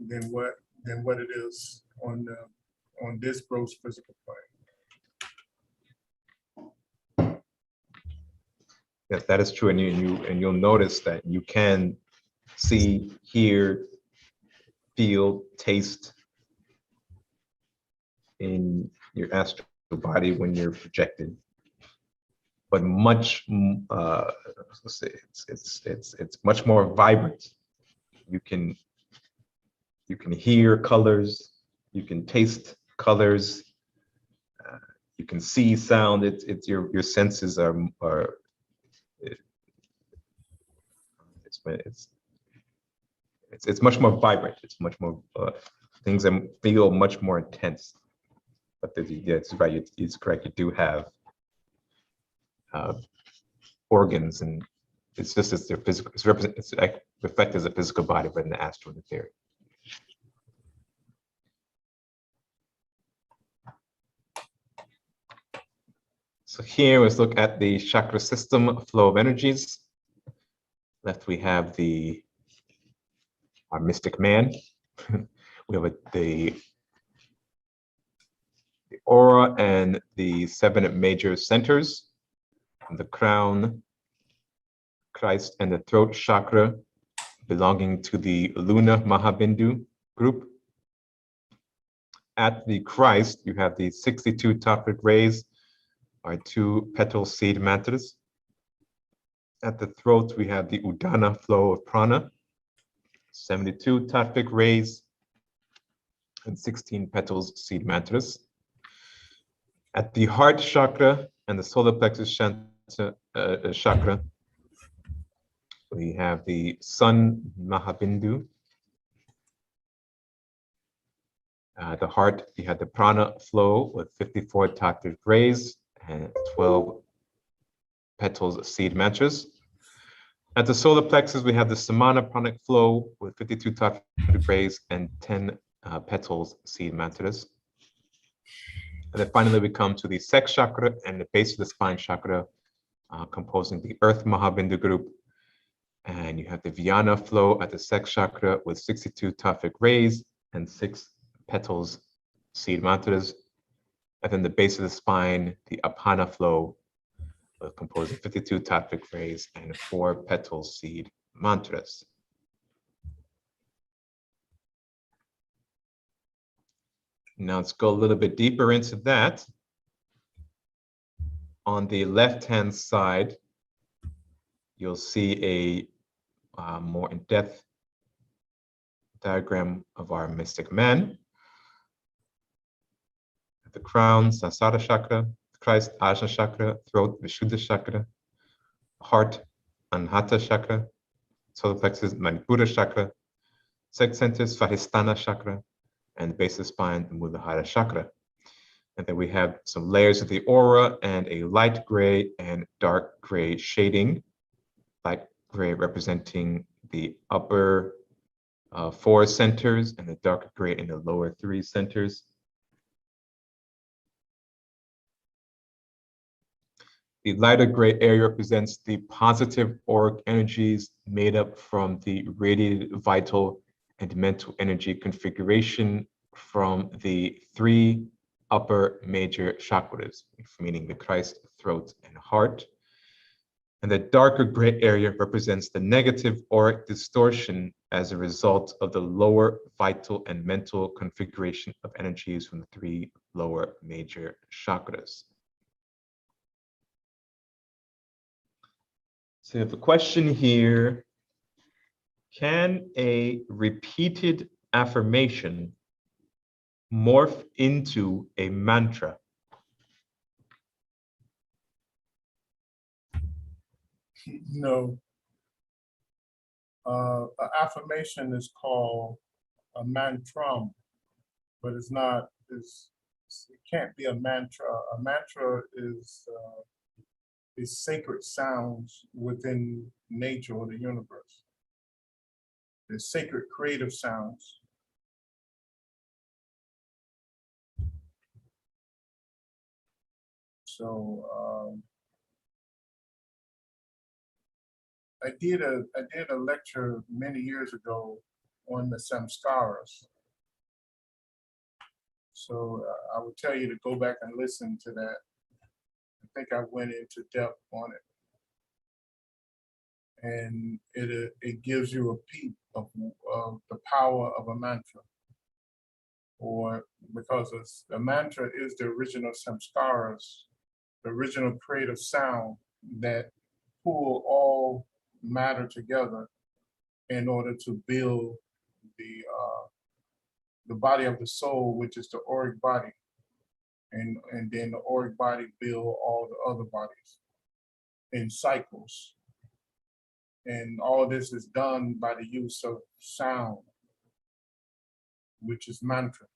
than what it is on this gross physical plane. Yes, that is true, and you'll notice that you can see, hear, feel, taste in your astral body when you're projected. But much, let's say it's much more vibrant. You can hear colors, you can taste colors, you can see sound. It's your senses are it's much more vibrant. It's much more things that feel much more intense. But yeah, it's right. It's correct. You do have organs, and it's just as their physical. It's reflected as a physical body, but in the astral and etheric. So here, let's look at the chakra system flow of energies. Left, we have our mystic man. We have the aura and the 7 major centers, the crown, Christ, and the throat chakra belonging to the Luna Mahabindu group. At the Christ, you have the 62 topic rays, our 2 petal seed mantras. At the throat, we have the Udana flow of prana, 72 topic rays, and 16 petals seed mantras. At the heart chakra and the solar plexus chakra, we have the Sun Mahabindu. The heart, you have the prana flow with 54 topic rays and 12 petals seed mantras. At the solar plexus, we have the Samana pranic flow with 52 topic rays and 10 petals seed mantras. And then finally, we come to the sex chakra and the base of the spine chakra, composing the Earth Mahabindu group. And you have the Vyana flow at the sex chakra with 62 topic rays and 6 petals seed mantras. And then the base of the spine, the Apana flow, composing 52 topic rays and 4 petal seed mantras. Now let's go a little bit deeper into that. On the left-hand side, you'll see a more in-depth diagram of our mystic man. The crown, Sahasrara chakra, Christ, Ajna chakra, throat, Vishuddha chakra, heart, Anahata chakra, solar plexus, Manipura chakra, sex center, Svadhisthana chakra, and the base of the spine, the Muladhara chakra. And then we have some layers of the aura and a light gray and dark gray shading. Light gray representing the upper 4 centers and the darker gray in the lower 3 centers. The lighter gray area represents the positive auric energies made up from the radiated vital and mental energy configuration from the 3 upper major chakras, meaning the Christ, throat, and heart. And the darker gray area represents the negative auric distortion as a result of the lower vital and mental configuration of energies from the 3 lower major chakras. So you have a question here. Can a repeated affirmation morph into a mantra? No. An affirmation is called a mantram, but it can't be a mantra. A mantra is sacred sounds within nature or the universe. They're sacred creative sounds. So I did a lecture many years ago on the samskaras. So I would tell you to go back and listen to that. I think I went into depth on it, and it gives you a peep of the power of a mantra, or because the mantra is the original samskaras, the original creative sound that pull all matter together in order to build the body of the soul, which is the auric body, and then the auric body build all the other bodies in cycles. And all this is done by the use of sound, which is mantra.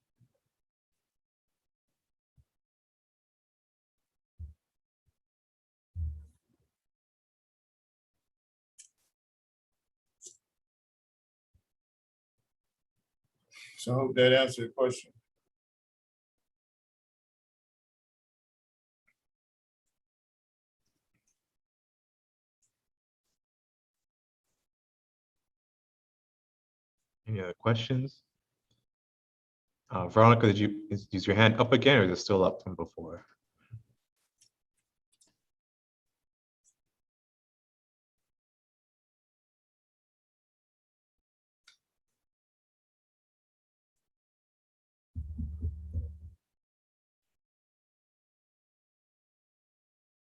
So I hope that answered your question. Any other questions? Veronica, did you use your hand up again, or is it still up from before?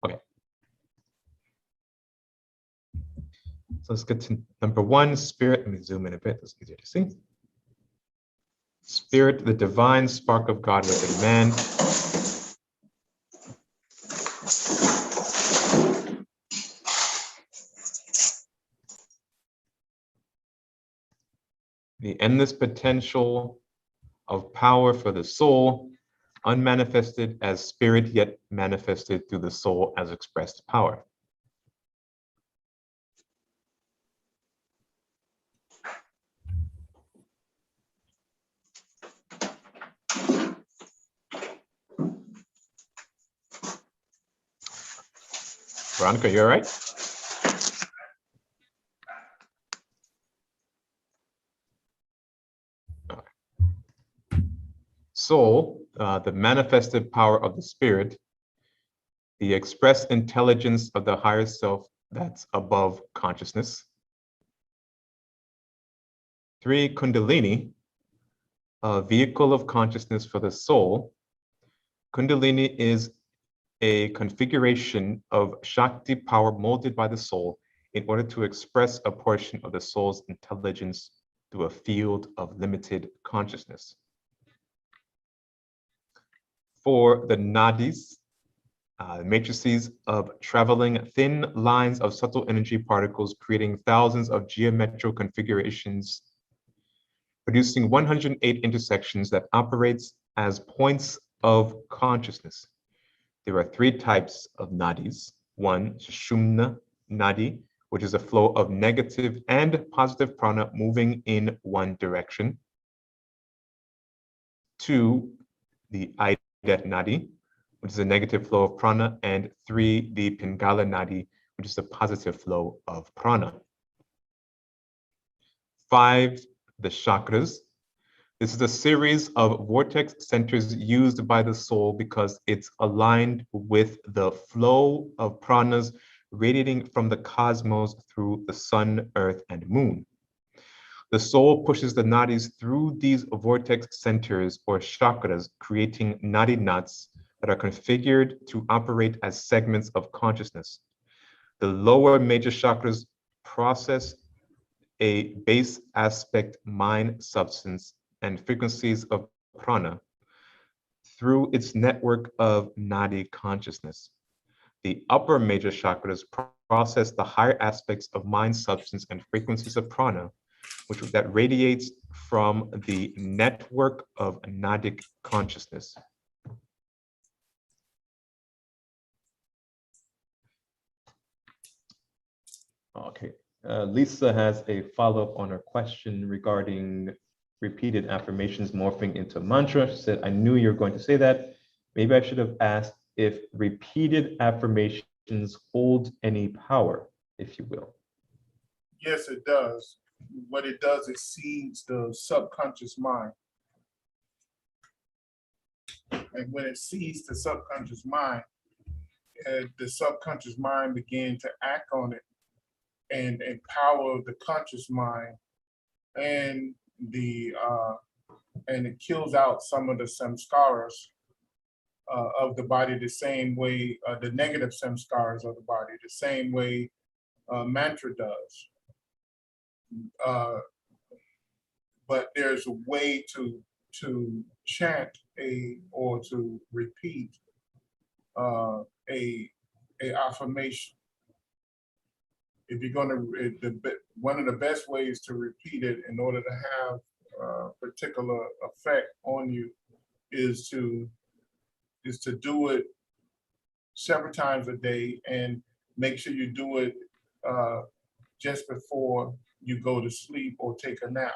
Okay. So let's get to number one, spirit. Let me zoom in a bit, it's easier to see. Spirit, the divine spark of God within man. The endless potential of power for the soul, unmanifested as spirit, yet manifested through the soul as expressed power. Veronica, you all right? Soul, the manifested power of the spirit, the expressed intelligence of the higher self that's above consciousness. 3, Kundalini, a vehicle of consciousness for the soul. Kundalini is a configuration of Shakti power molded by the soul in order to express a portion of the soul's intelligence through a field of limited consciousness. 4, the nadis, matrices of traveling thin lines of subtle energy particles, creating thousands of geometrical configurations, producing 108 intersections that operates as points of consciousness. There are 3 types of nadis. 1, Sushumna nadi, which is a flow of negative and positive prana moving in one direction. 2, the Ida nadi, which is a negative flow of prana. And 3, the Pingala nadi, which is a positive flow of prana. 5, the chakras. This is a series of vortex centers used by the soul because it's aligned with the flow of pranas radiating from the cosmos through the sun, earth, and moon. The soul pushes the nadis through these vortex centers or chakras, creating nadi knots that are configured to operate as segments of consciousness. The lower major chakras process a base aspect mind substance and frequencies of prana through its network of nadi consciousness. The upper major chakras process the higher aspects of mind substance and frequencies of prana, that radiates from the network of nadic consciousness. Okay, Lisa has a follow-up on her question regarding repeated affirmations morphing into mantra. She said, I knew you were going to say that. Maybe I should have asked if repeated affirmations hold any power, if you will. Yes, it does. What it does, it seeds the subconscious mind. And when it seeds the subconscious mind, the subconscious mind begins to act on it and empower the conscious mind, and it kills out some of the samskaras of the body the same way, the negative samskaras of the body, the same way mantra does. But there's a way to chant or to repeat a affirmation. if you're going to, one of the best ways to repeat it in order to have a particular effect on you is to do it several times a day, and make sure you do it just before you go to sleep or take a nap.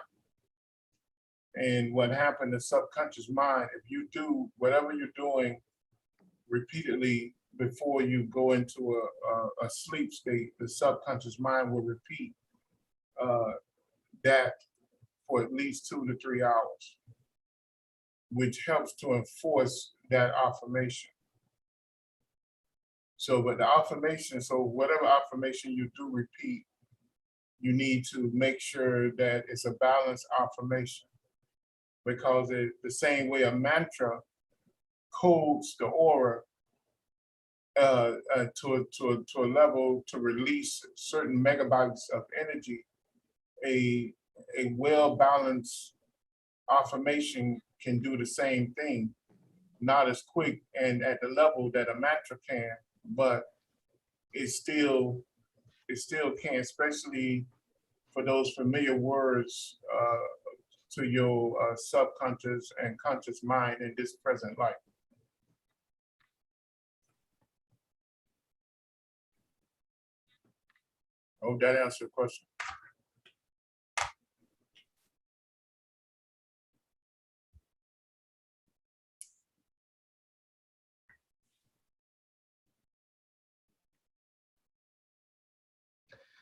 And what happened, the subconscious mind, if you do whatever you're doing repeatedly before you go into a sleep state, the subconscious mind will repeat that for at least 2 to 3 hours, which helps to enforce that affirmation. So, but the affirmation, so whatever affirmation you do repeat, you need to make sure that it's a balanced affirmation, because the same way a mantra codes the aura to a level to release certain megabytes of energy, a well-balanced affirmation can do the same thing, not as quick and at the level that a mantra can, but it still can, especially for those familiar words to your subconscious and conscious mind in this present life. I hope that answered your question.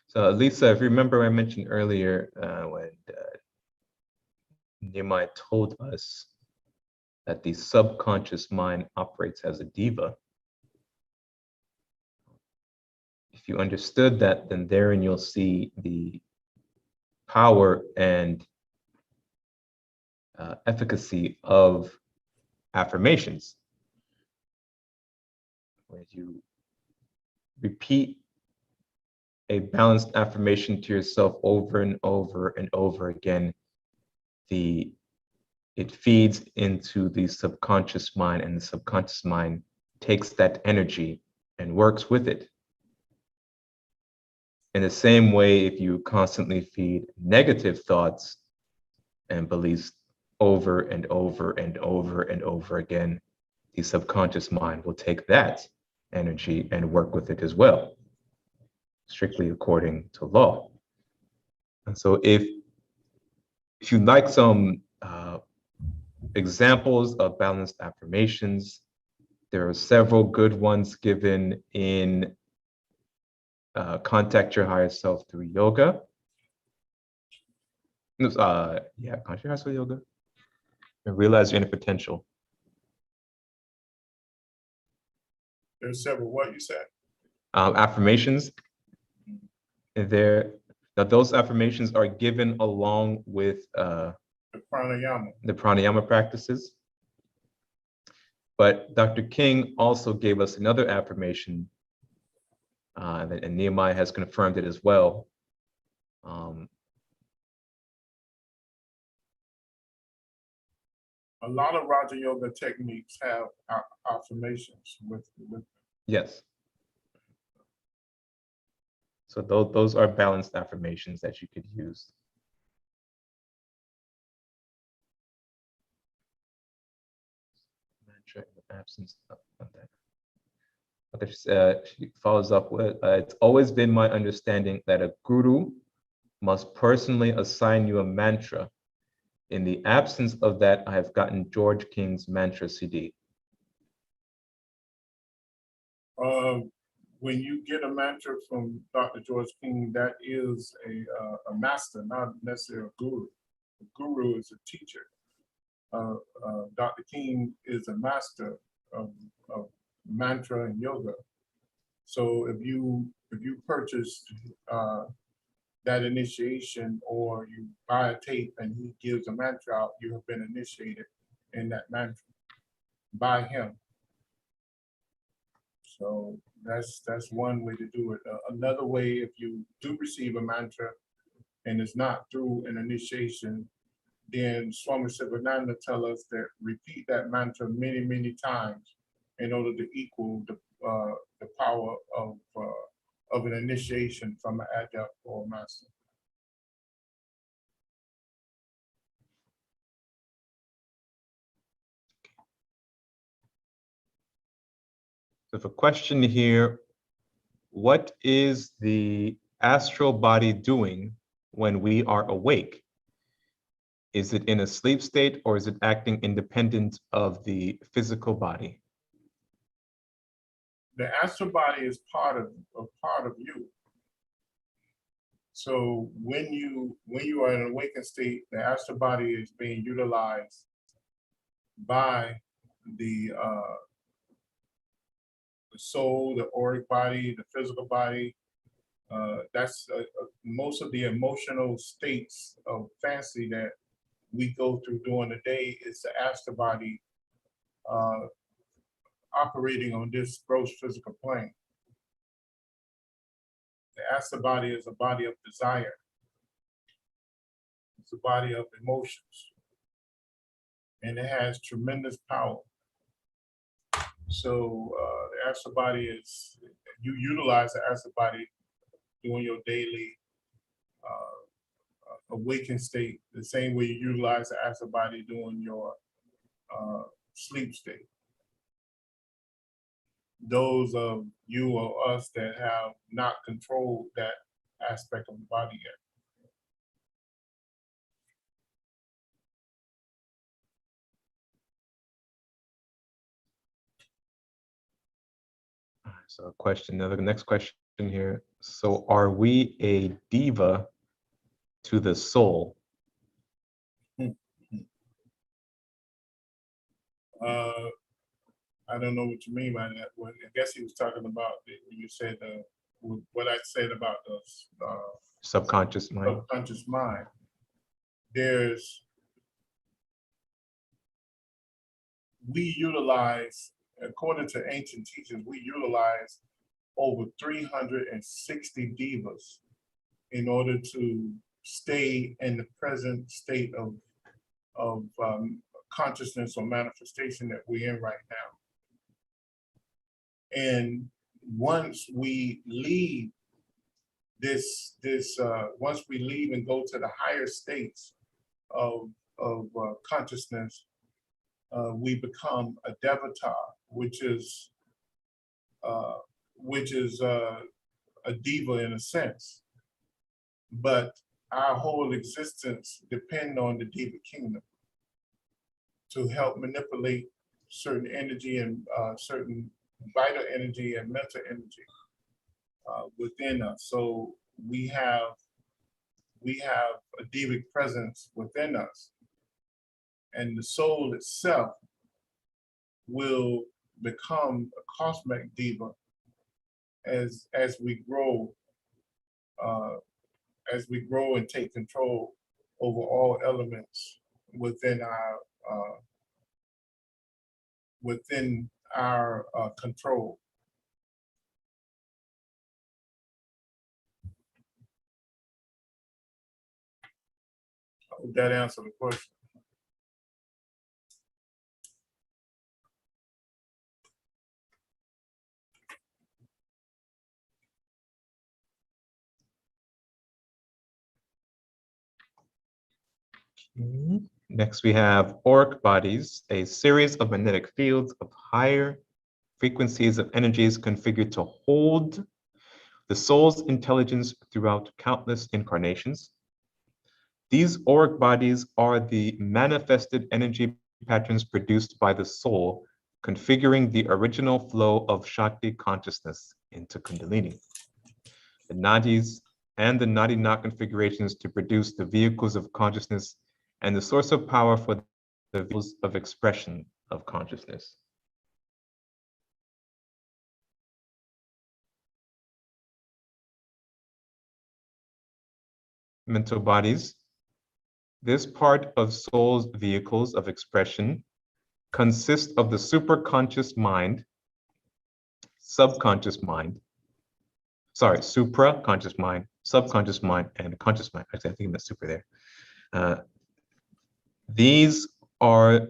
So Lisa, if you remember, I mentioned earlier when Nehemiah told us that the subconscious mind operates as a diva. If you understood that, then therein you'll see the power and efficacy of affirmations. When you repeat a balanced affirmation to yourself over and over and over again, it feeds into the subconscious mind, and the subconscious mind takes that energy and works with it. In the same way, if you constantly feed negative thoughts and beliefs over and over and over and over again, the subconscious mind will take that energy and work with it as well, strictly according to law. And so if you'd like some examples of balanced affirmations, there are several good ones given in Contact Your Higher Self Through Yoga. Contact Your Higher Self Yoga. And Realize Your Inner Potential. There's several, what you said? Affirmations. Now those affirmations are given along with the pranayama practices. But Dr. King also gave us another affirmation, and Nehemiah has confirmed it as well. A lot of Raja Yoga techniques have affirmations with Yes. So those are balanced affirmations that you could use. Mantra in the absence of that. She follows up with, it's always been my understanding that a guru must personally assign you a mantra. In the absence of that, I have gotten George King's mantra CD. When you get a mantra from Dr. George King, that is a master, not necessarily a guru. A guru is a teacher. Dr. King is a master of mantra and yoga. So if you purchase that initiation, or you buy a tape and he gives a mantra out, you have been initiated in that mantra by him. So that's one way to do it. Another way, if you do receive a mantra and it's not through an initiation, then Swami Sivananda tell us that repeat that mantra many, many times in order to equal the power of of an initiation from an adept or a master. So if a question here, what is the astral body doing when we are awake? Is it in a sleep state or is it acting independent of the physical body? The astral body is part of you. So when you are in an awakened state, the astral body is being utilized by the soul, the auric body, the physical body. That's most of the emotional states of fancy that we go through during the day is the astral body operating on this gross physical plane. The astral body is a body of desire. It's a body of emotions. And it has tremendous power. So the astral body is, you utilize the astral body during your daily awakened state, the same way you utilize the astral body during your sleep state. Those of you or us that have not controlled that aspect of the body yet. So the next question here. So are we a diva to the soul? I don't know what you mean by that. Well, I guess he was talking about, you said what I said about the Subconscious mind. Subconscious mind. We utilize, according to ancient teachers, we utilize over 360 divas in order to stay in the present state of consciousness or manifestation that we're in right now. And once we leave once we leave and go to the higher states of consciousness, we become a devata, which is a diva in a sense. But our whole existence depends on the diva kingdom to help manipulate certain energy and certain vital energy and mental energy within us. So we have a divic presence within us, and the soul itself will become a cosmic diva as we grow and take control over all elements within our control. I hope that answered the question. Next, we have Auric Bodies, a series of magnetic fields of higher frequencies of energies configured to hold the soul's intelligence throughout countless incarnations. These Auric bodies are the manifested energy patterns produced by the soul, configuring the original flow of Shakti consciousness into Kundalini. The nadis and the nadi knot configurations to produce the vehicles of consciousness and the source of power for the vehicles of expression of consciousness. Mental bodies. This part of soul's vehicles of expression consists of the supraconscious mind, subconscious mind, supraconscious mind, subconscious mind, and conscious mind. Actually, I think that's super there. These are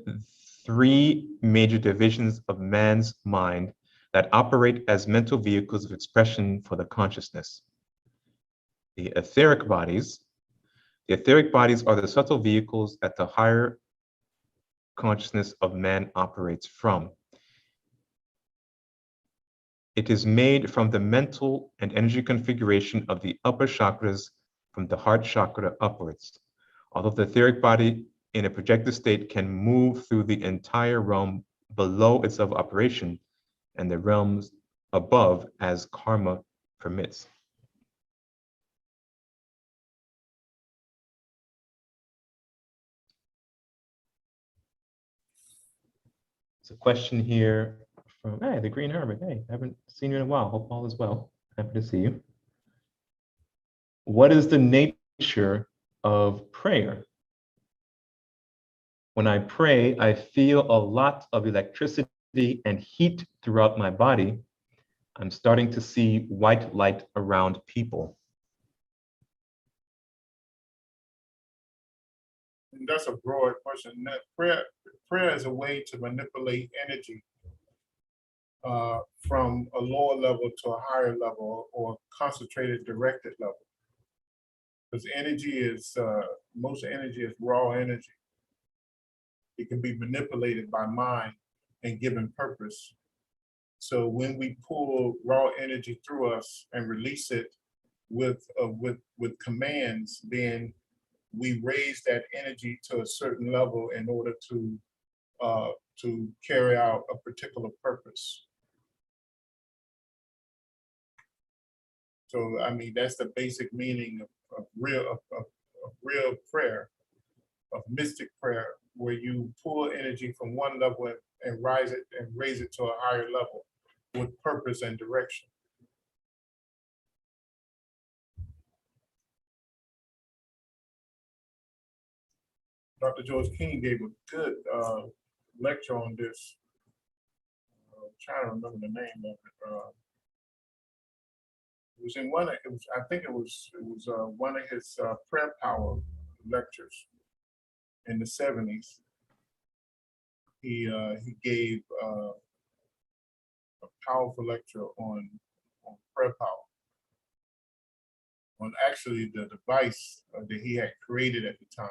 three major divisions of man's mind that operate as mental vehicles of expression for the consciousness. The etheric bodies. The etheric bodies are the subtle vehicles that the higher consciousness of man operates from. It is made from the mental and energy configuration of the upper chakras from the heart chakra upwards. Although the etheric body in a projected state can move through the entire realm below its of operation and the realms above as karma permits. There's a question here from, hey, the Green Hermit. Hey, I haven't seen you in a while. Hope all is well. Happy to see you. What is the nature of prayer? When I pray, I feel a lot of electricity and heat throughout my body. I'm starting to see white light around people. And that's a broad question. That prayer is a way to manipulate energy from a lower level to a higher level, or concentrated, directed level. Because energy is, most energy is raw energy. It can be manipulated by mind and given purpose. So when we pull raw energy through us and release it with commands, then we raise that energy to a certain level in order to carry out a particular purpose. So I mean, that's the basic meaning of real prayer, of mystic prayer, where you pull energy from one level and raise it to a higher level with purpose and direction. Dr. George King gave a good lecture on this. I'm trying to remember the name of it. It was in one of, I think it was one of his prayer power lectures in the 70s. He gave a powerful lecture on prayer power, on actually the device that he had created at the time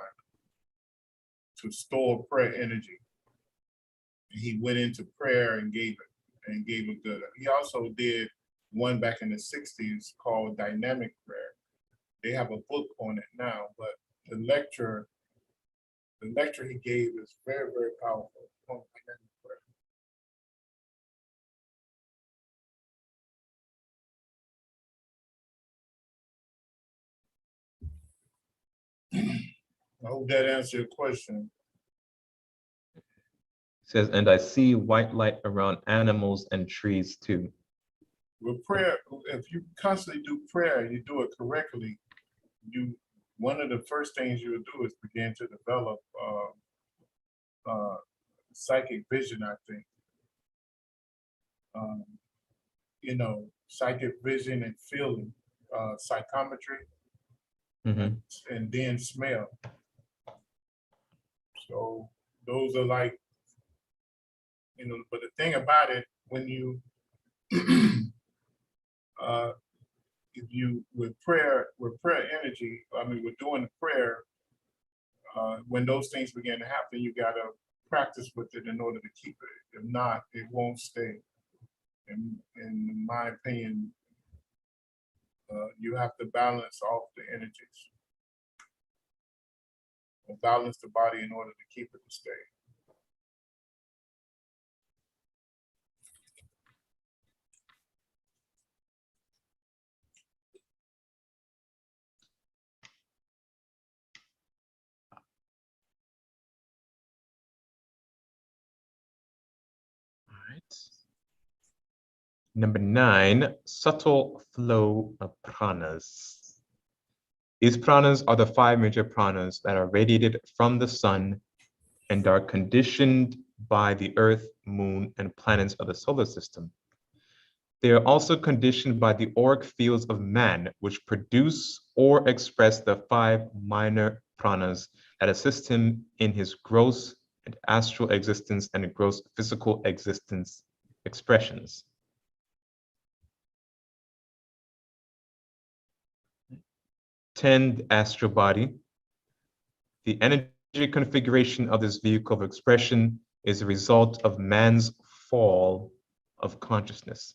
to store prayer energy. And he went into prayer and gave a good. He also did one back in the 60s called Dynamic Prayer. They have a book on it now, but the lecture he gave is very, very powerful on dynamic prayer. I hope that answered your question. It says, and I see white light around animals and trees too. With prayer, if you constantly do prayer, you do it correctly, one of the first things you would do is begin to develop psychic vision, I think. You know, psychic vision and feeling, psychometry, and then smell. So those are like, you know, but the thing about it, when you, if you, with prayer energy, I mean, we're doing the prayer, when those things begin to happen, you gotta practice with it in order to keep it. If not, it won't stay. In my opinion, you have to balance off the energies, or balance the body in order to keep it to stay. All right. Number 9, subtle flow of pranas. These pranas are the 5 major pranas that are radiated from the sun and are conditioned by the earth, moon, and planets of the solar system. They are also conditioned by the auric fields of man, which produce or express the 5 minor pranas that assist him in his gross and astral existence and gross physical existence expressions. 10, the astral body. The energy configuration of this vehicle of expression is a result of man's fall of consciousness.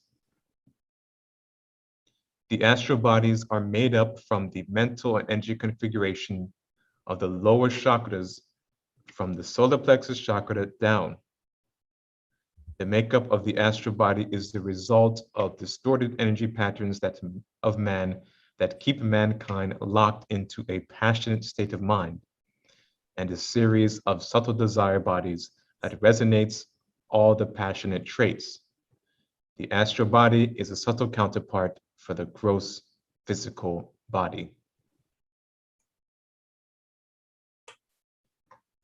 The astral bodies are made up from the mental and energy configuration of the lower chakras from the solar plexus chakra down. The makeup of the astral body is the result of distorted energy patterns of man that keep mankind locked into a passionate state of mind and a series of subtle desire bodies that resonates all the passionate traits. The astral body is a subtle counterpart for the gross physical body.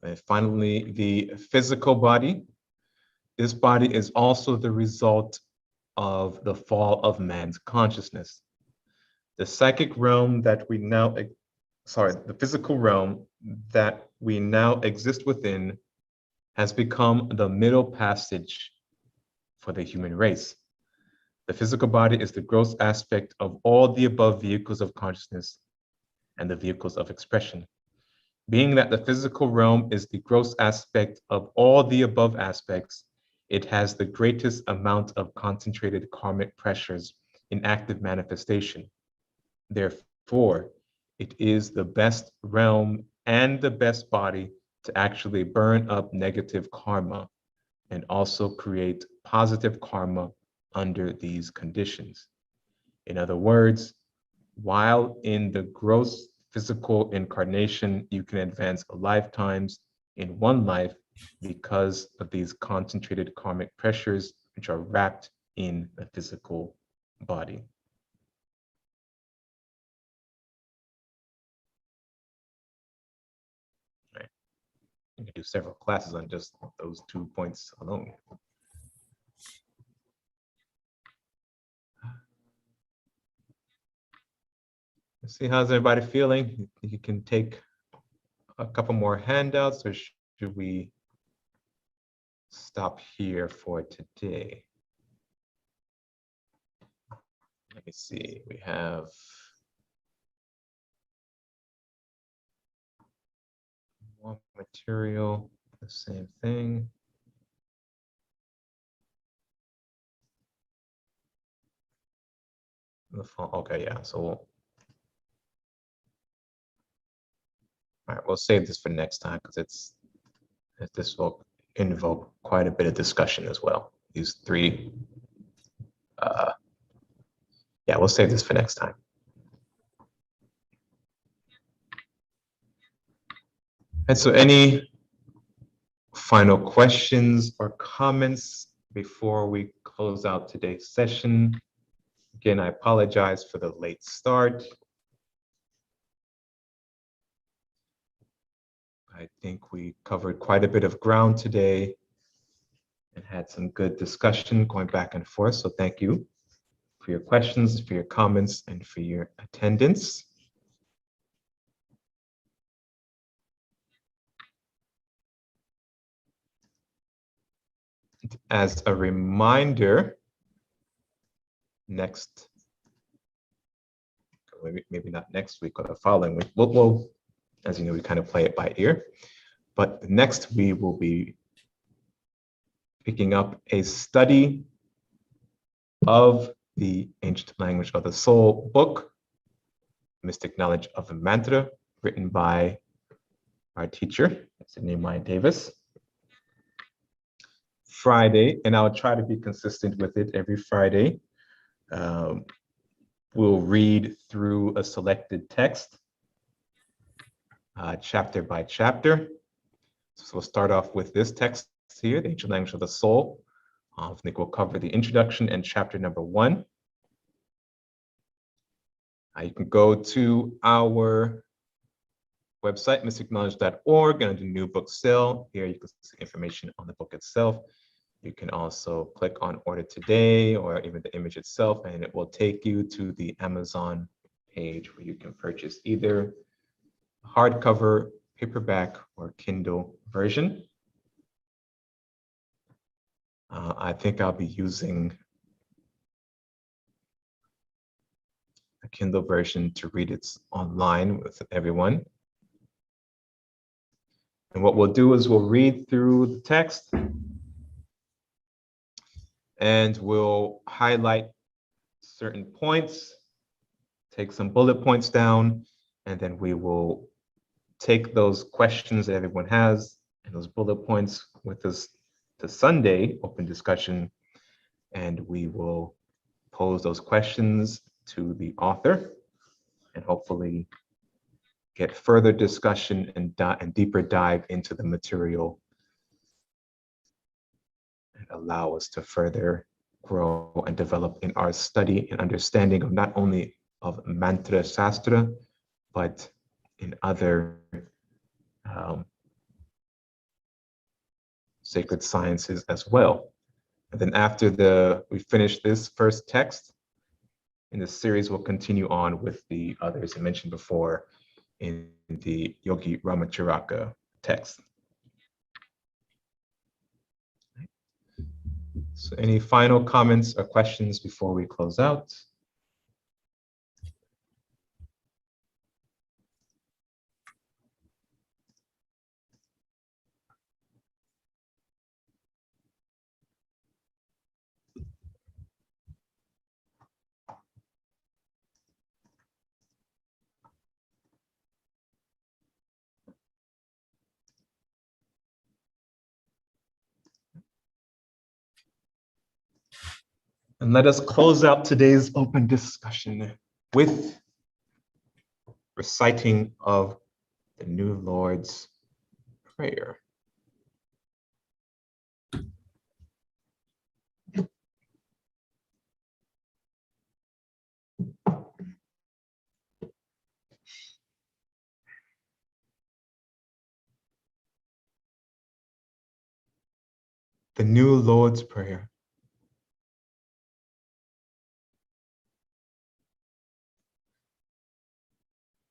And finally, the physical body. This body is also the result of the fall of man's consciousness. The psychic realm that we now, the physical realm that we now exist within has become the middle passage for the human race. The physical body is the gross aspect of all the above vehicles of consciousness and the vehicles of expression. Being that the physical realm is the gross aspect of all the above aspects, it has the greatest amount of concentrated karmic pressures in active manifestation. Therefore, it is the best realm and the best body to actually burn up negative karma and also create positive karma under these conditions. In other words, while in the gross physical incarnation, you can advance lifetimes in one life because of these concentrated karmic pressures which are wrapped in the physical body. Right. You can do several classes on just those 2 points alone. Let's see, how's everybody feeling? You can take a couple more handouts, or should we stop here for today? Let me see, we have more material, the same thing. Okay, yeah, so all right, we'll save this for next time because this will invoke quite a bit of discussion as well. These three, yeah, we'll save this for next time. And so any final questions or comments before we close out today's session? Again, I apologize for the late start. I think we covered quite a bit of ground today and had some good discussion going back and forth. So thank you for your questions, for your comments, and for your attendance. As a reminder, next, maybe not next week or the following week, we'll, as you know, we kind of play it by ear, but next we will be picking up a study of the Ancient Language of the Soul book, Mystic Knowledge of the Mantra, written by our teacher, that's Nehemiah Davis. Friday, and I'll try to be consistent with it every Friday. We'll read through a selected text, chapter by chapter. So we'll start off with this text here, the Ancient Language of the Soul. I think we'll cover the introduction and chapter number 1. You can go to our website, mysticknowledge.org, and under new book sale. Here you can see information on the book itself. You can also click on order today or even the image itself, and it will take you to the Amazon page where you can purchase either hardcover, paperback, or Kindle version. I think I'll be using, I Kindle version to read it online with everyone. And what we'll do is we'll read through the text and we'll highlight certain points, take some bullet points down, and then we will take those questions that everyone has and those bullet points with us to Sunday open discussion, and we will pose those questions to the author and hopefully get further discussion and deeper dive into the material and allow us to further grow and develop in our study and understanding of not only of mantra shastra, but in other sacred sciences as well. And then after we finish this first text, in the series we'll continue on with the others I mentioned before in the Yogi Ramacharaka text. So any final comments or questions before we close out? And let us close out today's open discussion with reciting of the New Lord's Prayer. The New Lord's Prayer.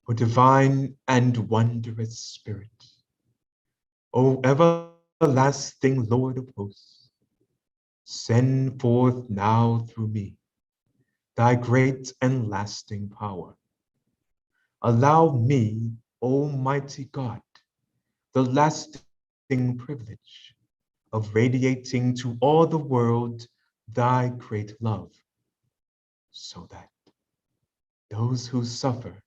O divine and wondrous Spirit, O everlasting Lord of hosts, send forth now through me thy great and lasting power. Allow me, Almighty God, the lasting privilege of radiating to all the world thy great love, so that those who suffer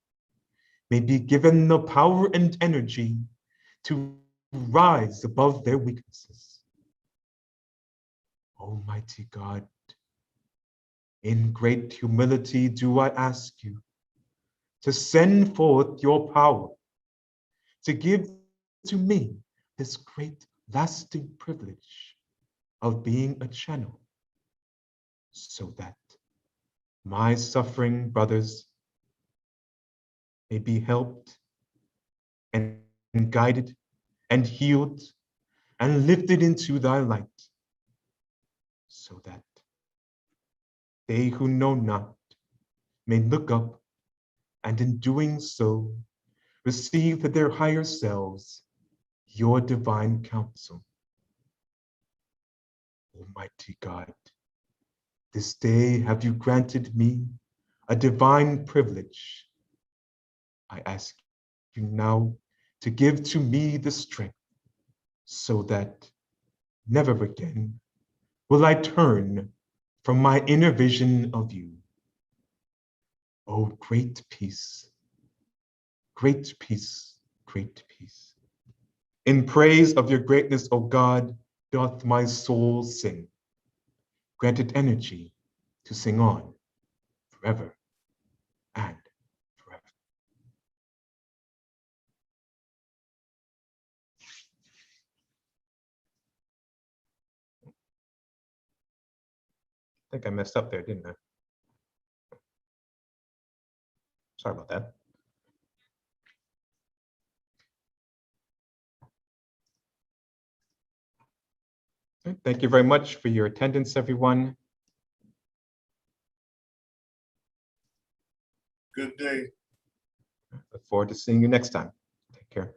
may be given the power and energy to rise above their weaknesses. Almighty God, in great humility do I ask you to send forth your power to give to me this great lasting privilege of being a channel, so that my suffering brothers may be helped and guided and healed and lifted into thy light, so that they who know not may look up and in doing so receive for their higher selves your divine counsel. Almighty God, this day have you granted me a divine privilege. I ask you now to give to me the strength so that never again will I turn from my inner vision of you. Oh, great peace, great peace, great peace. In praise of your greatness, O God, doth my soul sing. Grant it energy to sing on forever and forever. I think I messed up there, didn't I? Sorry about that. Okay, thank you very much for your attendance, everyone. Good day. Look forward to seeing you next time. Take care.